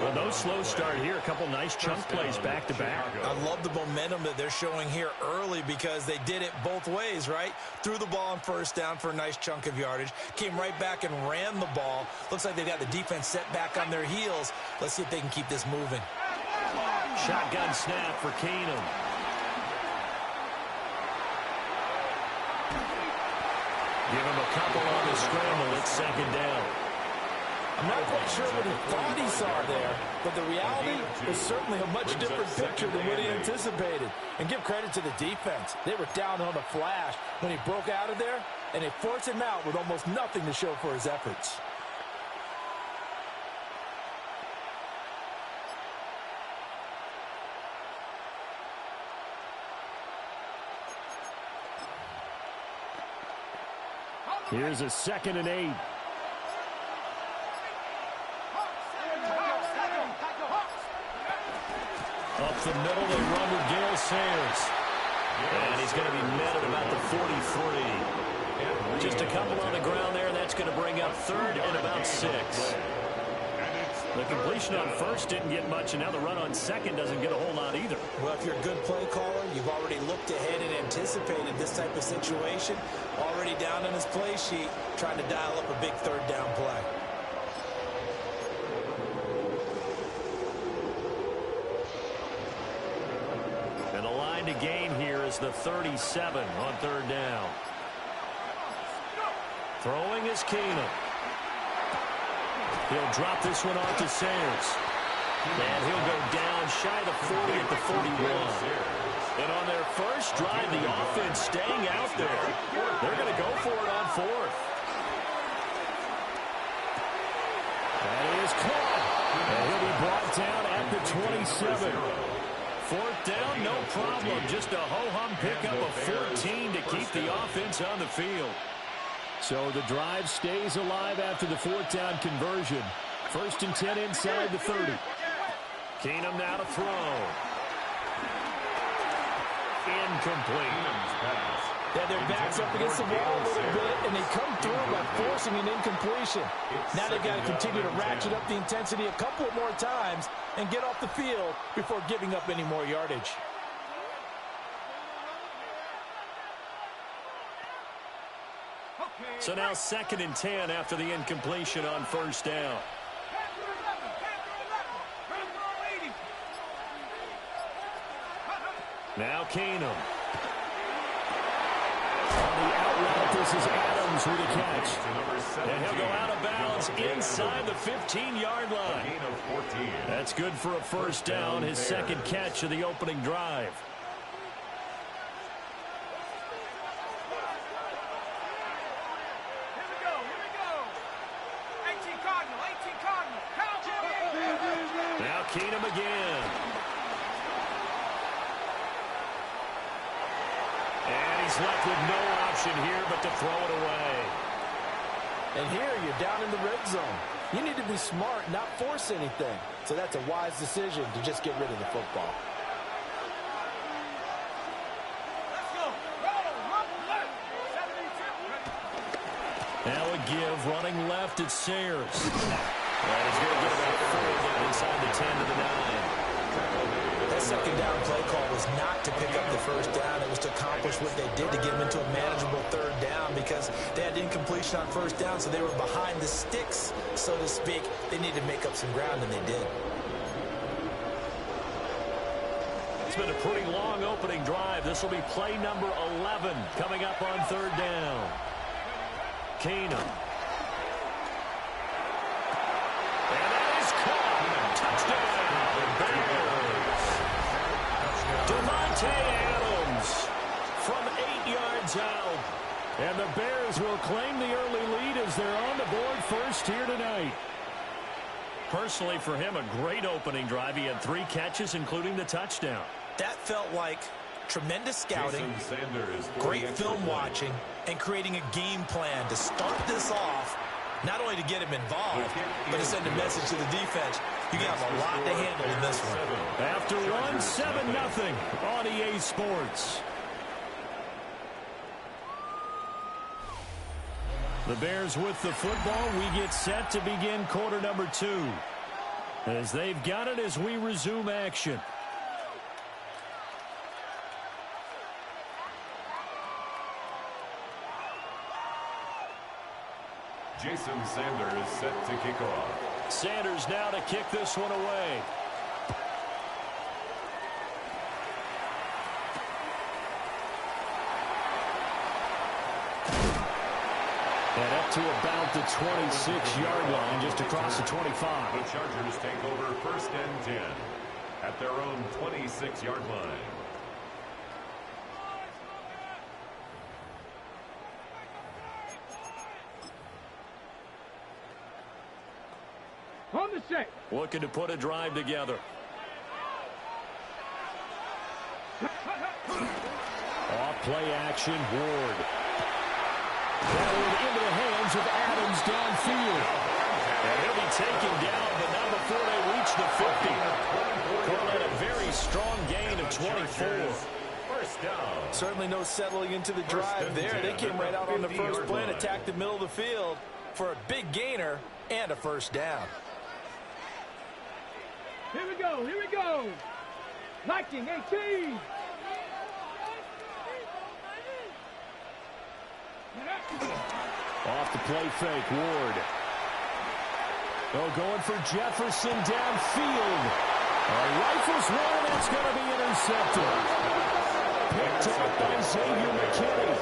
Well, no slow start here. A couple nice chunk plays back-to-back. I love the momentum that they're showing here early because they did it both ways, right? Threw the ball on first down for a nice chunk of yardage. Came right back and ran the ball. Looks like they've got the defense set back on their heels. Let's see if they can keep this moving. Shotgun snap for Keenum. Give him a couple on the scramble. It's second down. I'm not quite sure what he thought he saw there, but the reality is certainly a much different picture than what he anticipated. And give credit to the defense. They were down on the flash when he broke out of there, and they forced him out with almost nothing to show for his efforts. Here's a 2nd and 8. Up the middle, they run with Gale Sayers. And he's going to be met at about the 43. Just a couple on the ground there. That's going to bring up 3rd and about 6. The completion on first didn't get much, and now the run on second doesn't get a whole lot either. Well, if you're a good play caller, you've already looked ahead and anticipated this type of situation. Already down on his play sheet, trying to dial up a big 3rd down play. And the line to gain here is the 37 on 3rd down. Throwing is Keenum. He'll drop this one off to Sayers. And he'll go down shy of the 40 at the 41. And on their first drive, the offense staying out there. They're going to go for it on 4th. That is caught. And he'll be brought down at the 27. 4th down, no problem. Just a ho-hum pickup of 14 to keep the offense on the field. So the drive stays alive after the 4th down conversion. 1st and 10 inside the 30. Keenum now to throw. Incomplete. Yeah, their back's up against the wall a little bit, and they come through by forcing an incompletion. Now they've got to continue to ratchet up the intensity a couple more times and get off the field before giving up any more yardage. So now 2nd and 10 after the incompletion on 1st down. Now Keenum. On the out route, this is Adams with a catch. And he'll go out of bounds inside the 15-yard line. That's good for a 1st down, his 2nd catch of the opening drive. Now Keenum again. And he's left with no option here but to throw it away. And here you're down in the red zone. You need to be smart, not force anything. So that's a wise decision to just get rid of the football. Now a give, running left at Sayers. And he's going to get about 4 down inside the 10 to the 9. That 2nd down play call was not to pick up the 1st down. It was to accomplish what they did to get them into a manageable 3rd down because they had incompletion on 1st down, so they were behind the sticks, so to speak. They needed to make up some ground, and they did. It's been a pretty long opening drive. This will be play number 11 coming up on 3rd down. Keenum. And that is caught. Touchdown. Devontae Adams from 8 yards out. And the Bears will claim the early lead as they're on the board first here tonight. Personally, for him, a great opening drive. He had 3 catches, including the touchdown. That felt like tremendous scouting, great film watching, and creating a game plan to start this off, not only to get him involved, but to send a message to the defense. You got a lot to handle in this one. After 1, 7-0 on EA Sports. The Bears with the football. We get set to begin quarter number 2. As they've got it as we resume action. Jason Sanders set to kick off. Sanders now to kick this one away. And up to about the 26-yard line, just across the 25. The Chargers take over 1st and 10 at their own 26-yard line. On the set. Looking to put a drive together. Off play action, Ward. Forward into the hands of Adams downfield. And he'll be taken down, but not before they reach the 50. Call that a very strong gain of 24. First down. Certainly no settling into the drive there. They came right out on the first play and attacked the middle of the field for a big gainer and a first down. Here we go, here we go. Liking 18. Off the play fake, Ward. Oh, going for Jefferson downfield. Rifles one, and that's going to be intercepted. Picked up by Xavier McKinney.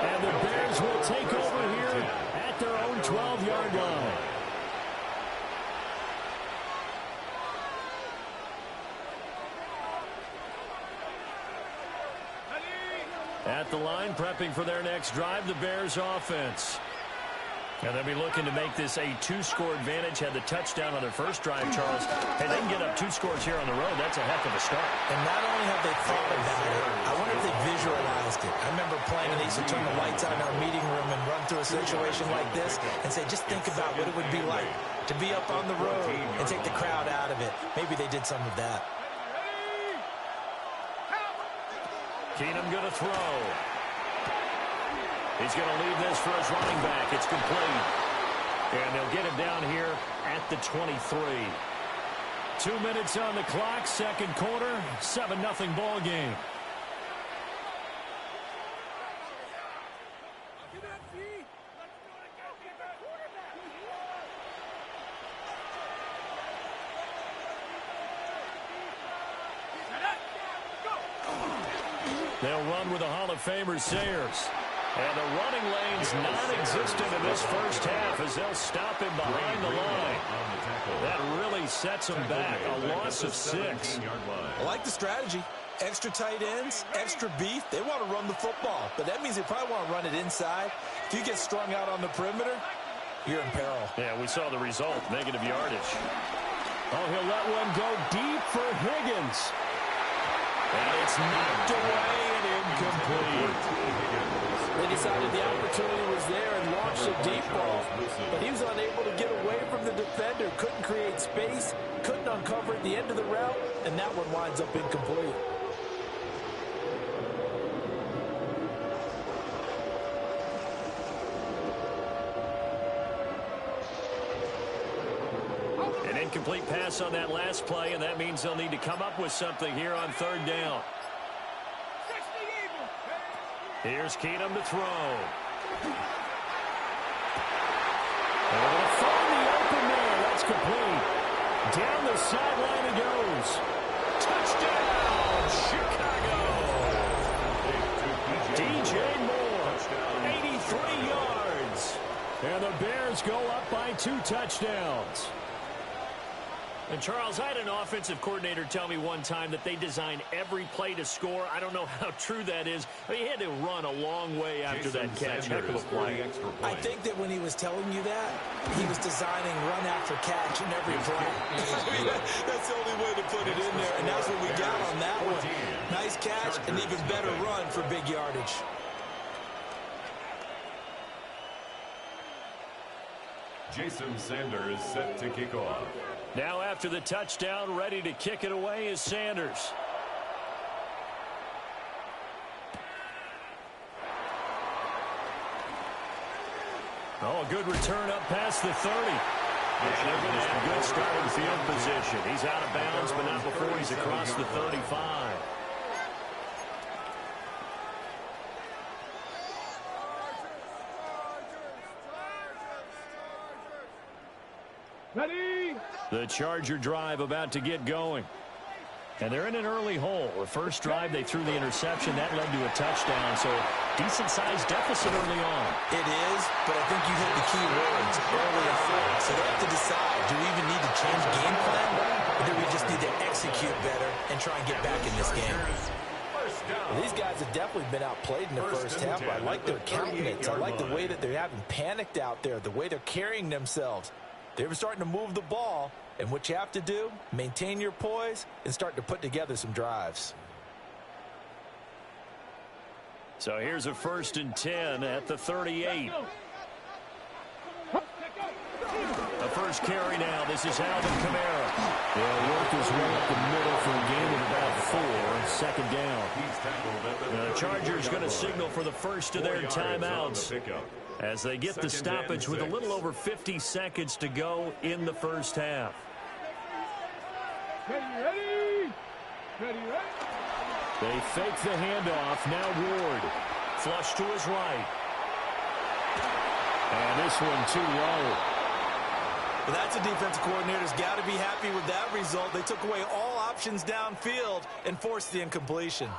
And the Bears will take over here at their own 12-yard line. At the line, prepping for their next drive, the Bears offense. And they'll be looking to make this a 2-score advantage. Had the touchdown on their first drive, Charles. Hey, they can get up 2 scores here on the road. That's a heck of a start. And not only have they thought about it, I wonder if they visualized it. I remember playing, and they used to turn the lights on in our meeting room and run through a situation like this and say, just think about what it would be like to be up on the road and take the crowd out of it. Maybe they did some of that. Keenum going to throw. He's going to leave this for his running back. It's complete. And they'll get him down here at the 23. 2 minutes on the clock, second quarter, 7-0 ball game. They'll run with the Hall of Famer Sayers. And the running lane's non-existent in this first half as they'll stop him behind the line. That really sets him back. A loss of 6. I like the strategy. Extra tight ends, extra beef. They want to run the football, but that means they probably want to run it inside. If you get strung out on the perimeter, you're in peril. Yeah, we saw the result, negative yardage. Oh, he'll let one go deep for Higgins. And it's knocked away and incomplete. They decided the opportunity was there and launched a deep ball, but he was unable to get away from the defender, couldn't create space, couldn't uncover at the end of the route, and that one winds up incomplete. An incomplete pass on that last play, and that means they'll need to come up with something here on third down. Here's Keenum to throw. And they're going to find the open man. That's complete. Down the sideline he goes. Touchdown, Chicago. DJ Moore, 83 yards. And the Bears go up by 2 touchdowns. And, Charles, I had an offensive coordinator tell me one time that they design every play to score. I don't know how true that is, but he had to run a long way after that catch. Heck of a play. I think that when he was telling you that, he was was designing run after catch in every play. That's the only way to put it in there, and that's what we got on that one. Nice catch, and even better run for big yardage. Jason Sanders set to kick off. Now after the touchdown, ready to kick it away is Sanders. Oh, a good return up past the 30. And they're going to have good starting field position. He's out of bounds, but not before he's across the 35. Ready? The Charger drive about to get going. And they're in an early hole. The first drive, they threw the interception. That led to a touchdown, so decent-sized deficit early on. It is, but I think you hit the key words early on. So they have to decide, do we even need to change game plan, or do we just need to execute better and try and get back in this game? Well, these guys have definitely been outplayed in the first half. I like their countenance. I like the way that they're having panicked out there, the way they're carrying themselves. They were starting to move the ball, and what you have to do, maintain your poise and start to put together some drives. So here's a 1st and 10 at the 38. The first carry now. This is Alvin Kamara. They'll work his way up the middle for a gain of about 4. 2nd down. The Chargers going to signal for the first of their timeouts as they get the stoppage with a little over 50 seconds to go in the first half. Ready? Ready? They fake the handoff. Now Ward. Flush to his right. And this one too low. Well, that's a defensive coordinator's got to be happy with that result. They took away all options downfield and forced the incompletion.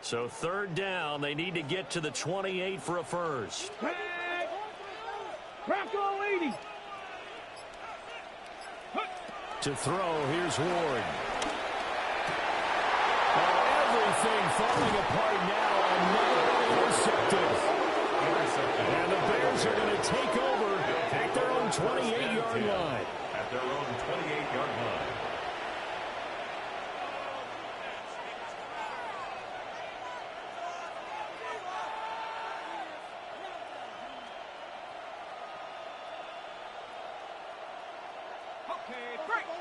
So 3rd down, they need to get to the 28 for a first. Crack all 80. To throw, here's Ward. Oh, everything falling apart now. Another intercepted. And the Bears are going to take over at their own 28-yard line. At their own 28-yard line.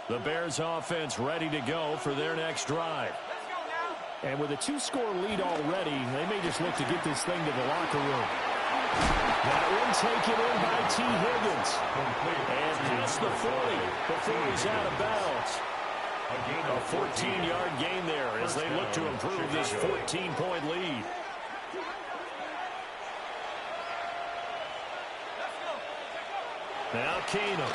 The Bears offense ready to go for their next drive. And with a 2-score lead already, they may just look to get this thing to the locker room. That one taken in by T. Higgins. And past the 40 before he's out of bounds. A 14-yard gain there as they look to improve this 14-point lead. Now Keenum.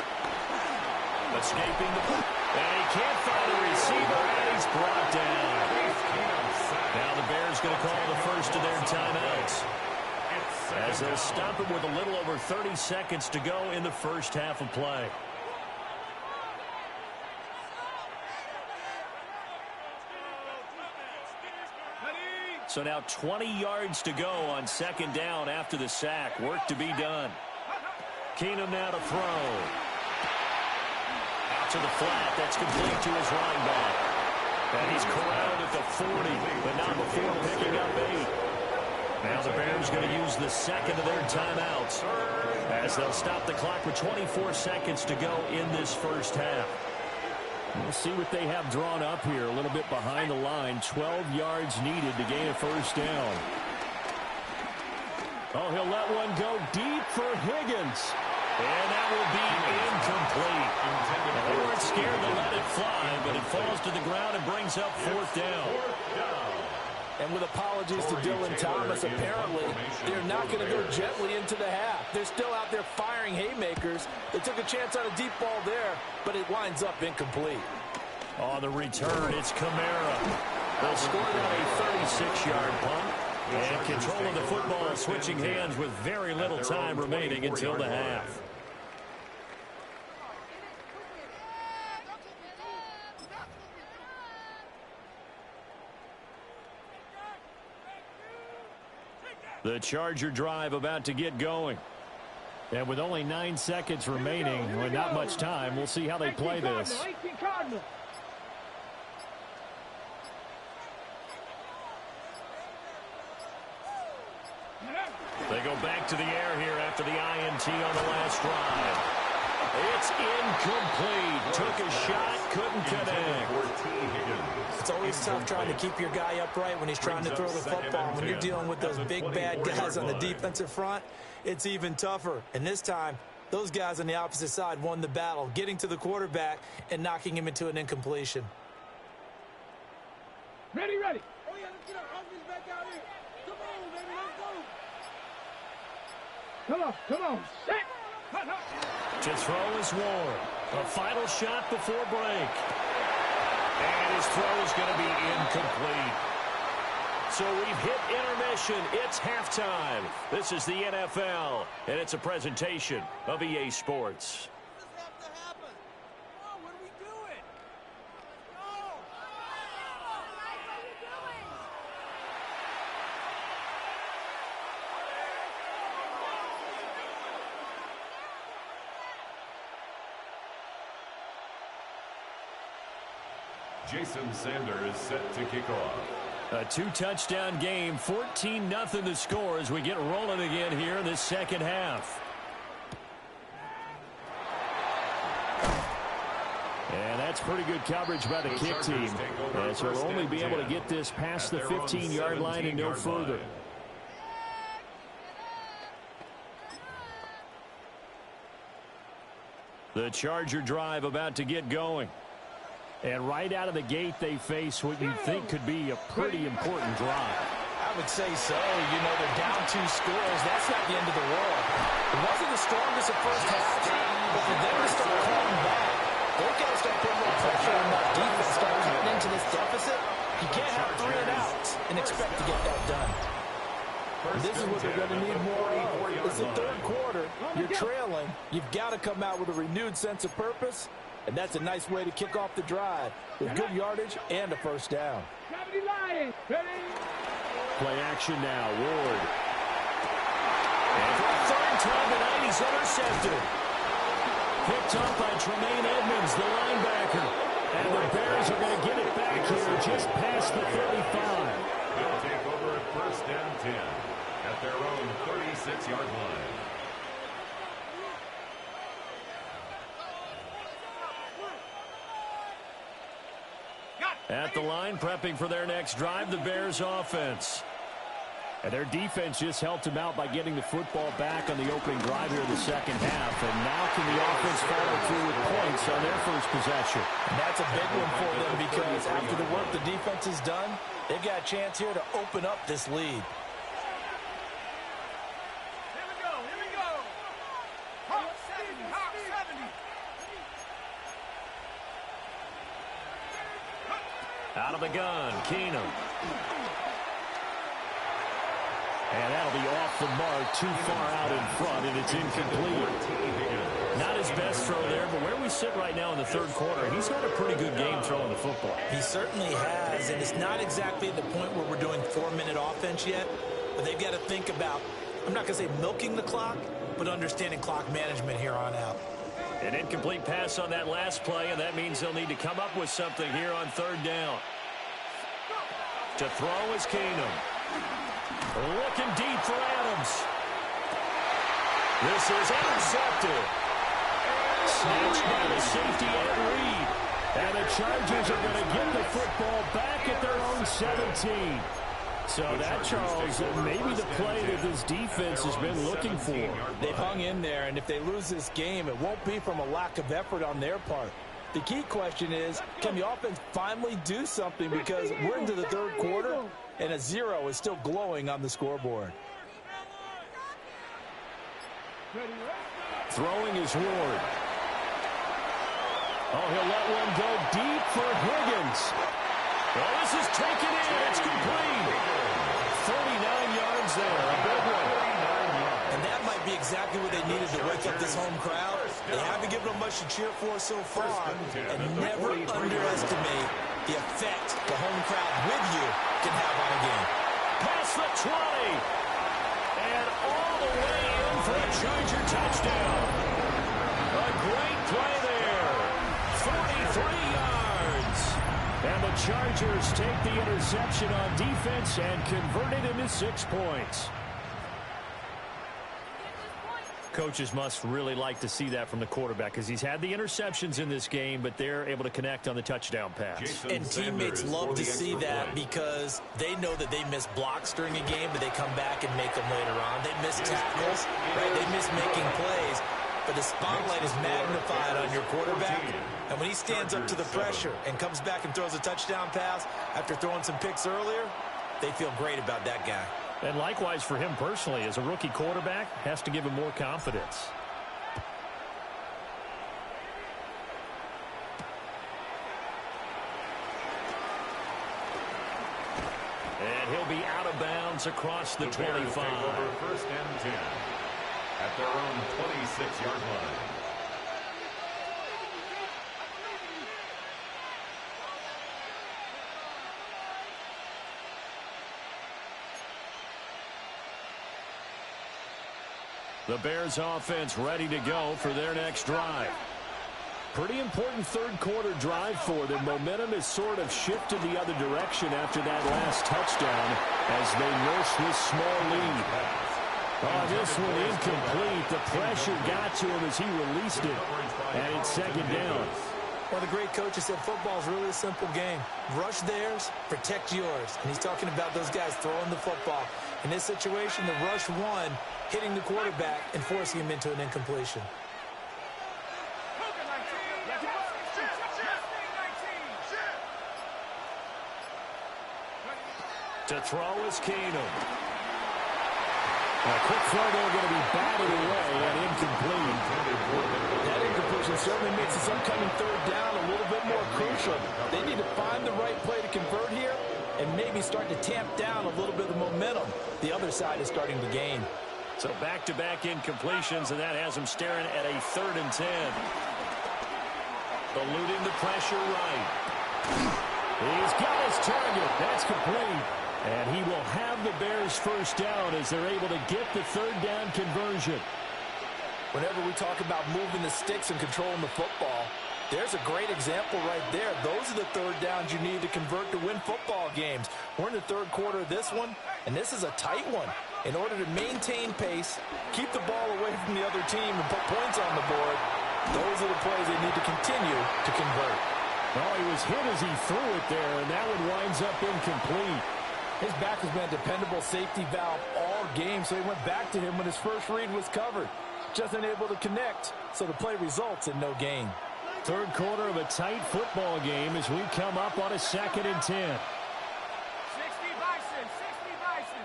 Escaping the... And he can't find a receiver, and he's brought down. Now the Bears going to call the first of their timeouts, as they'll stop him with a little over 30 seconds to go in the first half of play. So now 20 yards to go on 2nd down after the sack. Work to be done. Keenum now to throw. Out to the flat. That's complete to his running back. And he's corralled at the 40, but not before picking up 8. Now the Bears going to use the second of their timeouts as they'll stop the clock with 24 seconds to go in this first half. We'll see what they have drawn up here. A little bit behind the line. 12 yards needed to gain a first down. Oh, he'll let one go deep for Higgins. And that will be incomplete. They weren't scared to let it fly, but it falls to the ground and brings up 4th down. And with apologies to Dylan Thomas, apparently they're not going to go gently into the half. They're still out there firing haymakers. They took a chance on a deep ball there, but it winds up incomplete. On the return, it's Kamara. They'll score on a 36-yard punt. And control of the football switching hands with very little time remaining until the half. The Charger drive about to get going. And with only 9 seconds remaining, and not much time, we'll see how they play this. They go back to the air here after the INT on the last drive. It's incomplete. Took a shot, couldn't connect. It's always tough trying to keep your guy upright when he's trying to throw the football. When you're dealing with those big, bad guys on the defensive front, it's even tougher. And this time, those guys on the opposite side won the battle, getting to the quarterback and knocking him into an incompletion. Ready, ready. Oh, yeah, let's get our offense back out here. Come on, baby, let's go. Come on. Set. To throw is Ward. A final shot before break. And his throw is going to be incomplete. So we've hit intermission. It's halftime. This is the NFL, and it's a presentation of EA Sports. Jason Sanders set to kick off. A 2-touchdown game, 14-0 the score as we get rolling again here in this second half. And that's pretty good coverage by the kick team, as we'll only be able to get this past the 15-yard line and no further. The Charger drive about to get going. And right out of the gate, they face what you think could be a pretty important drive. I would say so. You know, they're down 2 scores. That's not the end of the world. It wasn't the strongest at first half, but for them to start clawing back, they've got to start putting more pressure on that defense, start cutting into this deficit. You can't have 3 and outs and expect to get that done. And this is what they're going to need more of. It's the third quarter. You're trailing. You've got to come out with a renewed sense of purpose. And that's a nice way to kick off the drive with good yardage and a first down. Play action now, Ward. And for a third time tonight, he's intercepted. Picked up by Tremaine Edmonds, the linebacker. And the Bears are going to get it back here just past the 35. They'll take over at first down 10 at their own 36-yard line. At the line, prepping for their next drive, the Bears offense. And their defense just helped them out by getting the football back on the opening drive here in the second half. And now can the offense follow through with points on their first possession? And that's a big one for them because after the work the defense has done, they've got a chance here to open up this lead. Out of the gun, Keenum. And that'll be off the mark, too far out in front, and it's incomplete. Not his best throw there, but where we sit right now in the third quarter, he's had a pretty good game throwing the football. He certainly has, and it's not exactly the point where we're doing 4-minute offense yet, but they've got to think about, I'm not going to say milking the clock, but understanding clock management here on out. An incomplete pass on that last play, and that means they'll need to come up with something here on third down. To throw is Keenum. Looking deep for Adams. This is intercepted. Snatched by the safety Ed Reed. And the Chargers are going to get the football back at their own 17. So that, Charles, may be the play that this defense has been looking for. They've hung in there, and if they lose this game, it won't be from a lack of effort on their part. The key question is, can the offense finally do something, because we're into the third quarter, and a 0 is still glowing on the scoreboard. Throwing is Ward. Oh, he'll let one go deep for Higgins. Well, this is taken in. It's complete. 39 yards there. A big one. And that might be exactly what they needed to wake up this home crowd. They haven't given them much to cheer for so far. And never underestimate the effect the home crowd with you can have on a game. Past the 20. And all the way in for a Charger touchdown. A great play there. 43 yards. And the Chargers take the interception on defense and convert it into 6 points. Coaches must really like to see that from the quarterback because he's had the interceptions in this game, but they're able to connect on the touchdown pass. And teammates love to see that because they know that they miss blocks during a game, but they come back and make them later on. They miss tackles, right? They miss making plays, but the spotlight is magnified on your quarterback. And when he stands up to the pressure and comes back and throws a touchdown pass after throwing some picks earlier, they feel great about that guy. And likewise for him personally, as a rookie quarterback, has to give him more confidence. And he'll be out of bounds across the 25. Over 1st and 10 at their own 26-yard line. The Bears offense ready to go for their next drive. Pretty important third quarter drive for them. Momentum has sort of shifted the other direction after that last touchdown as they nurse this small lead. Oh, this one incomplete. The pressure got to him as he released it. And it's 2nd down. One of the great coaches said football is really a simple game. Rush theirs, protect yours. And he's talking about those guys throwing the football. In this situation, the rush one, hitting the quarterback and forcing him into an incompletion. To throw is Keenum. A quick throw there going to be batted away and incomplete. That incompletion certainly makes this upcoming 3rd down a little bit more crucial. They need to find the right play to convert here and maybe start to tamp down a little bit of the momentum the other side is starting to gain. So back-to-back incompletions, and that has him staring at a 3rd and 10. Eluding the pressure right. He's got his target. That's complete. And he will have the Bears' 1st down as they're able to get the 3rd down conversion. Whenever we talk about moving the sticks and controlling the football, there's a great example right there. Those are the 3rd downs you need to convert to win football games. We're in the 3rd quarter of this one, and this is a tight one. In order to maintain pace, keep the ball away from the other team, and put points on the board, those are the plays they need to continue to convert. Well, he was hit as he threw it there, and that one winds up incomplete. His back has been a dependable safety valve all game, so he went back to him when his first read was covered. Just unable to connect, so the play results in no gain. 3rd quarter of a tight football game as we come up on a 2nd and 10. 60 Bison, 60 Bison.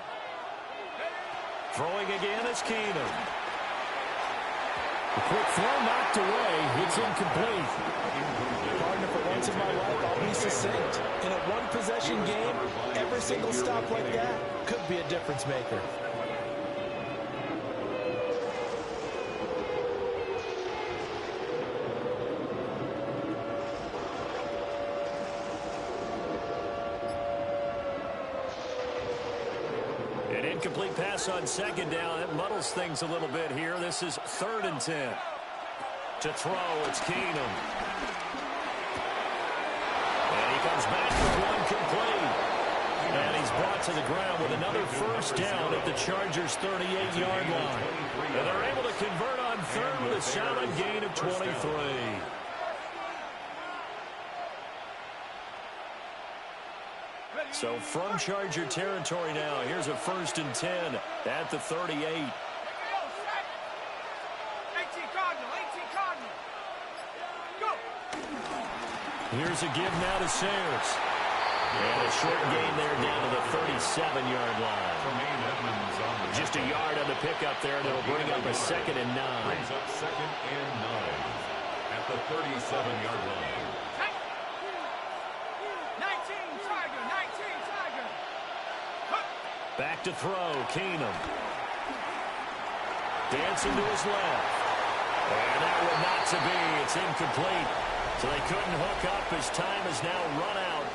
Throwing again is Keenum. A quick throw knocked away. It's incomplete. Partner, for once in my life, I'll be succinct. In a one-possession game, every single stop like that could be a difference maker. An incomplete pass on 2nd down. It muddles things a little bit here. This is 3rd and 10. To throw, it's Keenum. And he comes back with one complete. And he's brought to the ground with another 1st down at the Chargers' 38-yard line. And they're able to convert on 3rd with a solid gain of 23. So from Charger territory now, here's a 1st and 10 at the 38. 18 Cardinal, 18 Cardinal. Go. Here's a give now to Sayers. And a short gain there down to the 37-yard line. Just a yard on the pickup there, and it'll bring up a 2nd and 9. Brings up 2nd and 9 at the 37-yard line. 19 Tiger, 19 Tiger. Back to throw, Keenum. Dancing to his left. And that one not to be. It's incomplete. So they couldn't hook up as time has now run out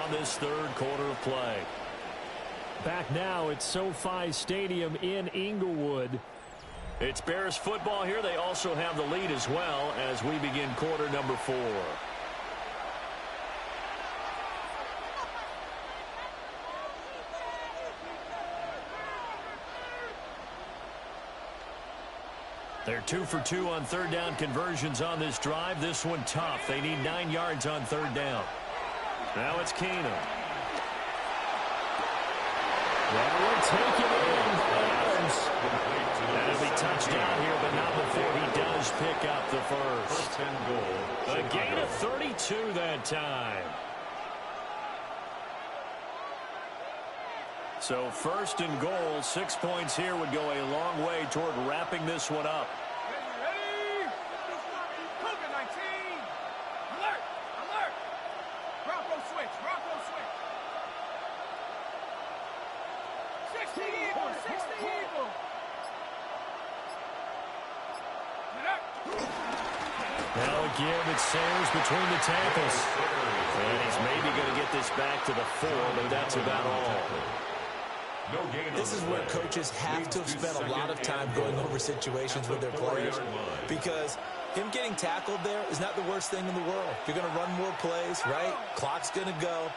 on this 3rd quarter of play. Back now at SoFi Stadium in Inglewood. It's Bears football here. They also have the lead as well as we begin quarter number 4. They're 2 for 2 on third down conversions on this drive. This one tough. They need 9 yards on third down. Now it's Keenum. That will take it in by Adams. That'll be touchdown here, but not before he does pick up the first. A gain of 32 that time. So first and goal, 6 points here would go a long way toward wrapping this one up. Ready? Cougar 19. Alert! Alert! Bronco switch. Bronco switch. 60 Eagle. 60 Eagle. Now again, it's Sayers between the tackles. And he's maybe going to get this back to the 4, but that's about all. This is where coaches have to have spent a lot of time going over situations with their players, because him getting tackled there is not the worst thing in the world. You're going to run more plays, right? Clock's going to go.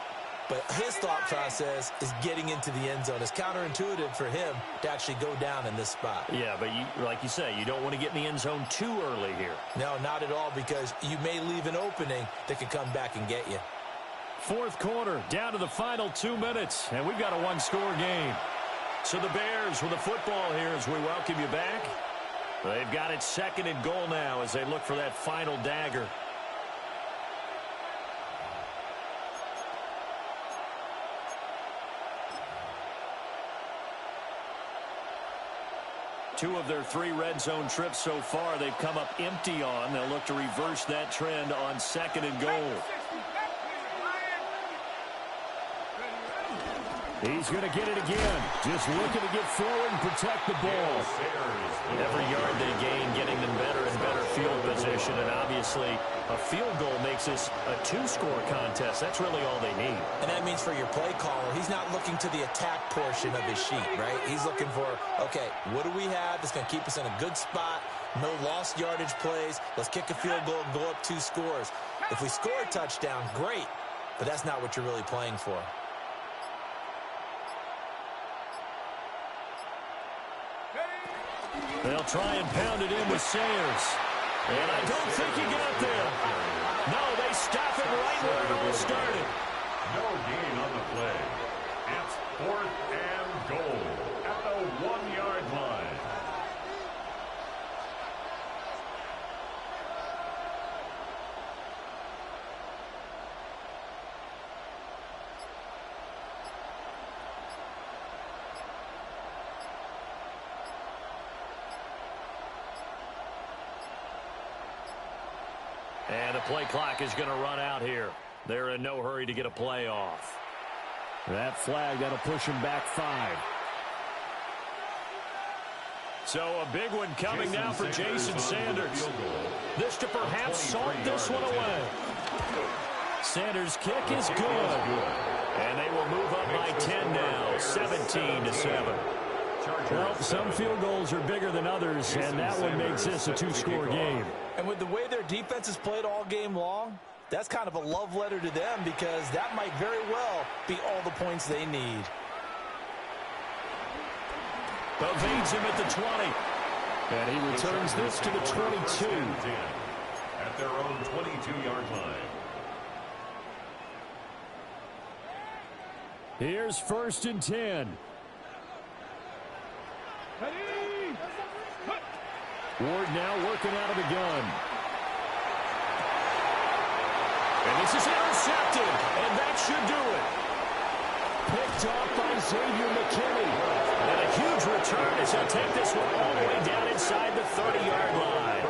But his thought process is getting into the end zone. It's counterintuitive for him to actually go down in this spot. Yeah, but like you say, you don't want to get in the end zone too early here. No, not at all, because you may leave an opening that could come back and get you. Fourth quarter, down to the final 2 minutes, and we've got a one-score game. So the Bears with the football here as we welcome you back. They've got it second and goal now as they look for that final dagger. Two of their 3 red zone trips so far, they've come up empty on. They'll look to reverse that trend on second and goal. He's going to get it again. Just looking to get forward and protect the ball. Every yard they gain, getting them better and better field position. And obviously, a field goal makes this a 2-score contest. That's really all they need. And that means for your play caller, he's not looking to the attack portion of his sheet, right? He's looking for, okay, what do we have that's going to keep us in a good spot? No lost yardage plays. Let's kick a field goal and go up 2 scores. If we score a touchdown, great. But that's not what you're really playing for. They'll try and pound it in with Sayers. And I don't think he got there. No, they stop it right where it all started. No gain on the play. It's 4th and goal at the 1-yard line. And the play clock is going to run out here. They're in no hurry to get a play off. That flag, that'll push him back 5. So a big one coming now for Jason Sanders. This to perhaps salt this one away. Sanders' kick is good. And they will move up by 10 now, 17-7. Well, some field goals are bigger than others, and that one makes this a 2-score game. And with the way their defense has played all game long, that's kind of a love letter to them, because that might very well be all the points they need. Evades him at the 20. And he returns this to the 22. At their own 22-yard line. Here's 1st and 10. Ward now working out of the gun. And this is intercepted, and that should do it. Picked off by Xavier McKinney. And a huge return as he'll take this one all the way down inside the 30-yard line.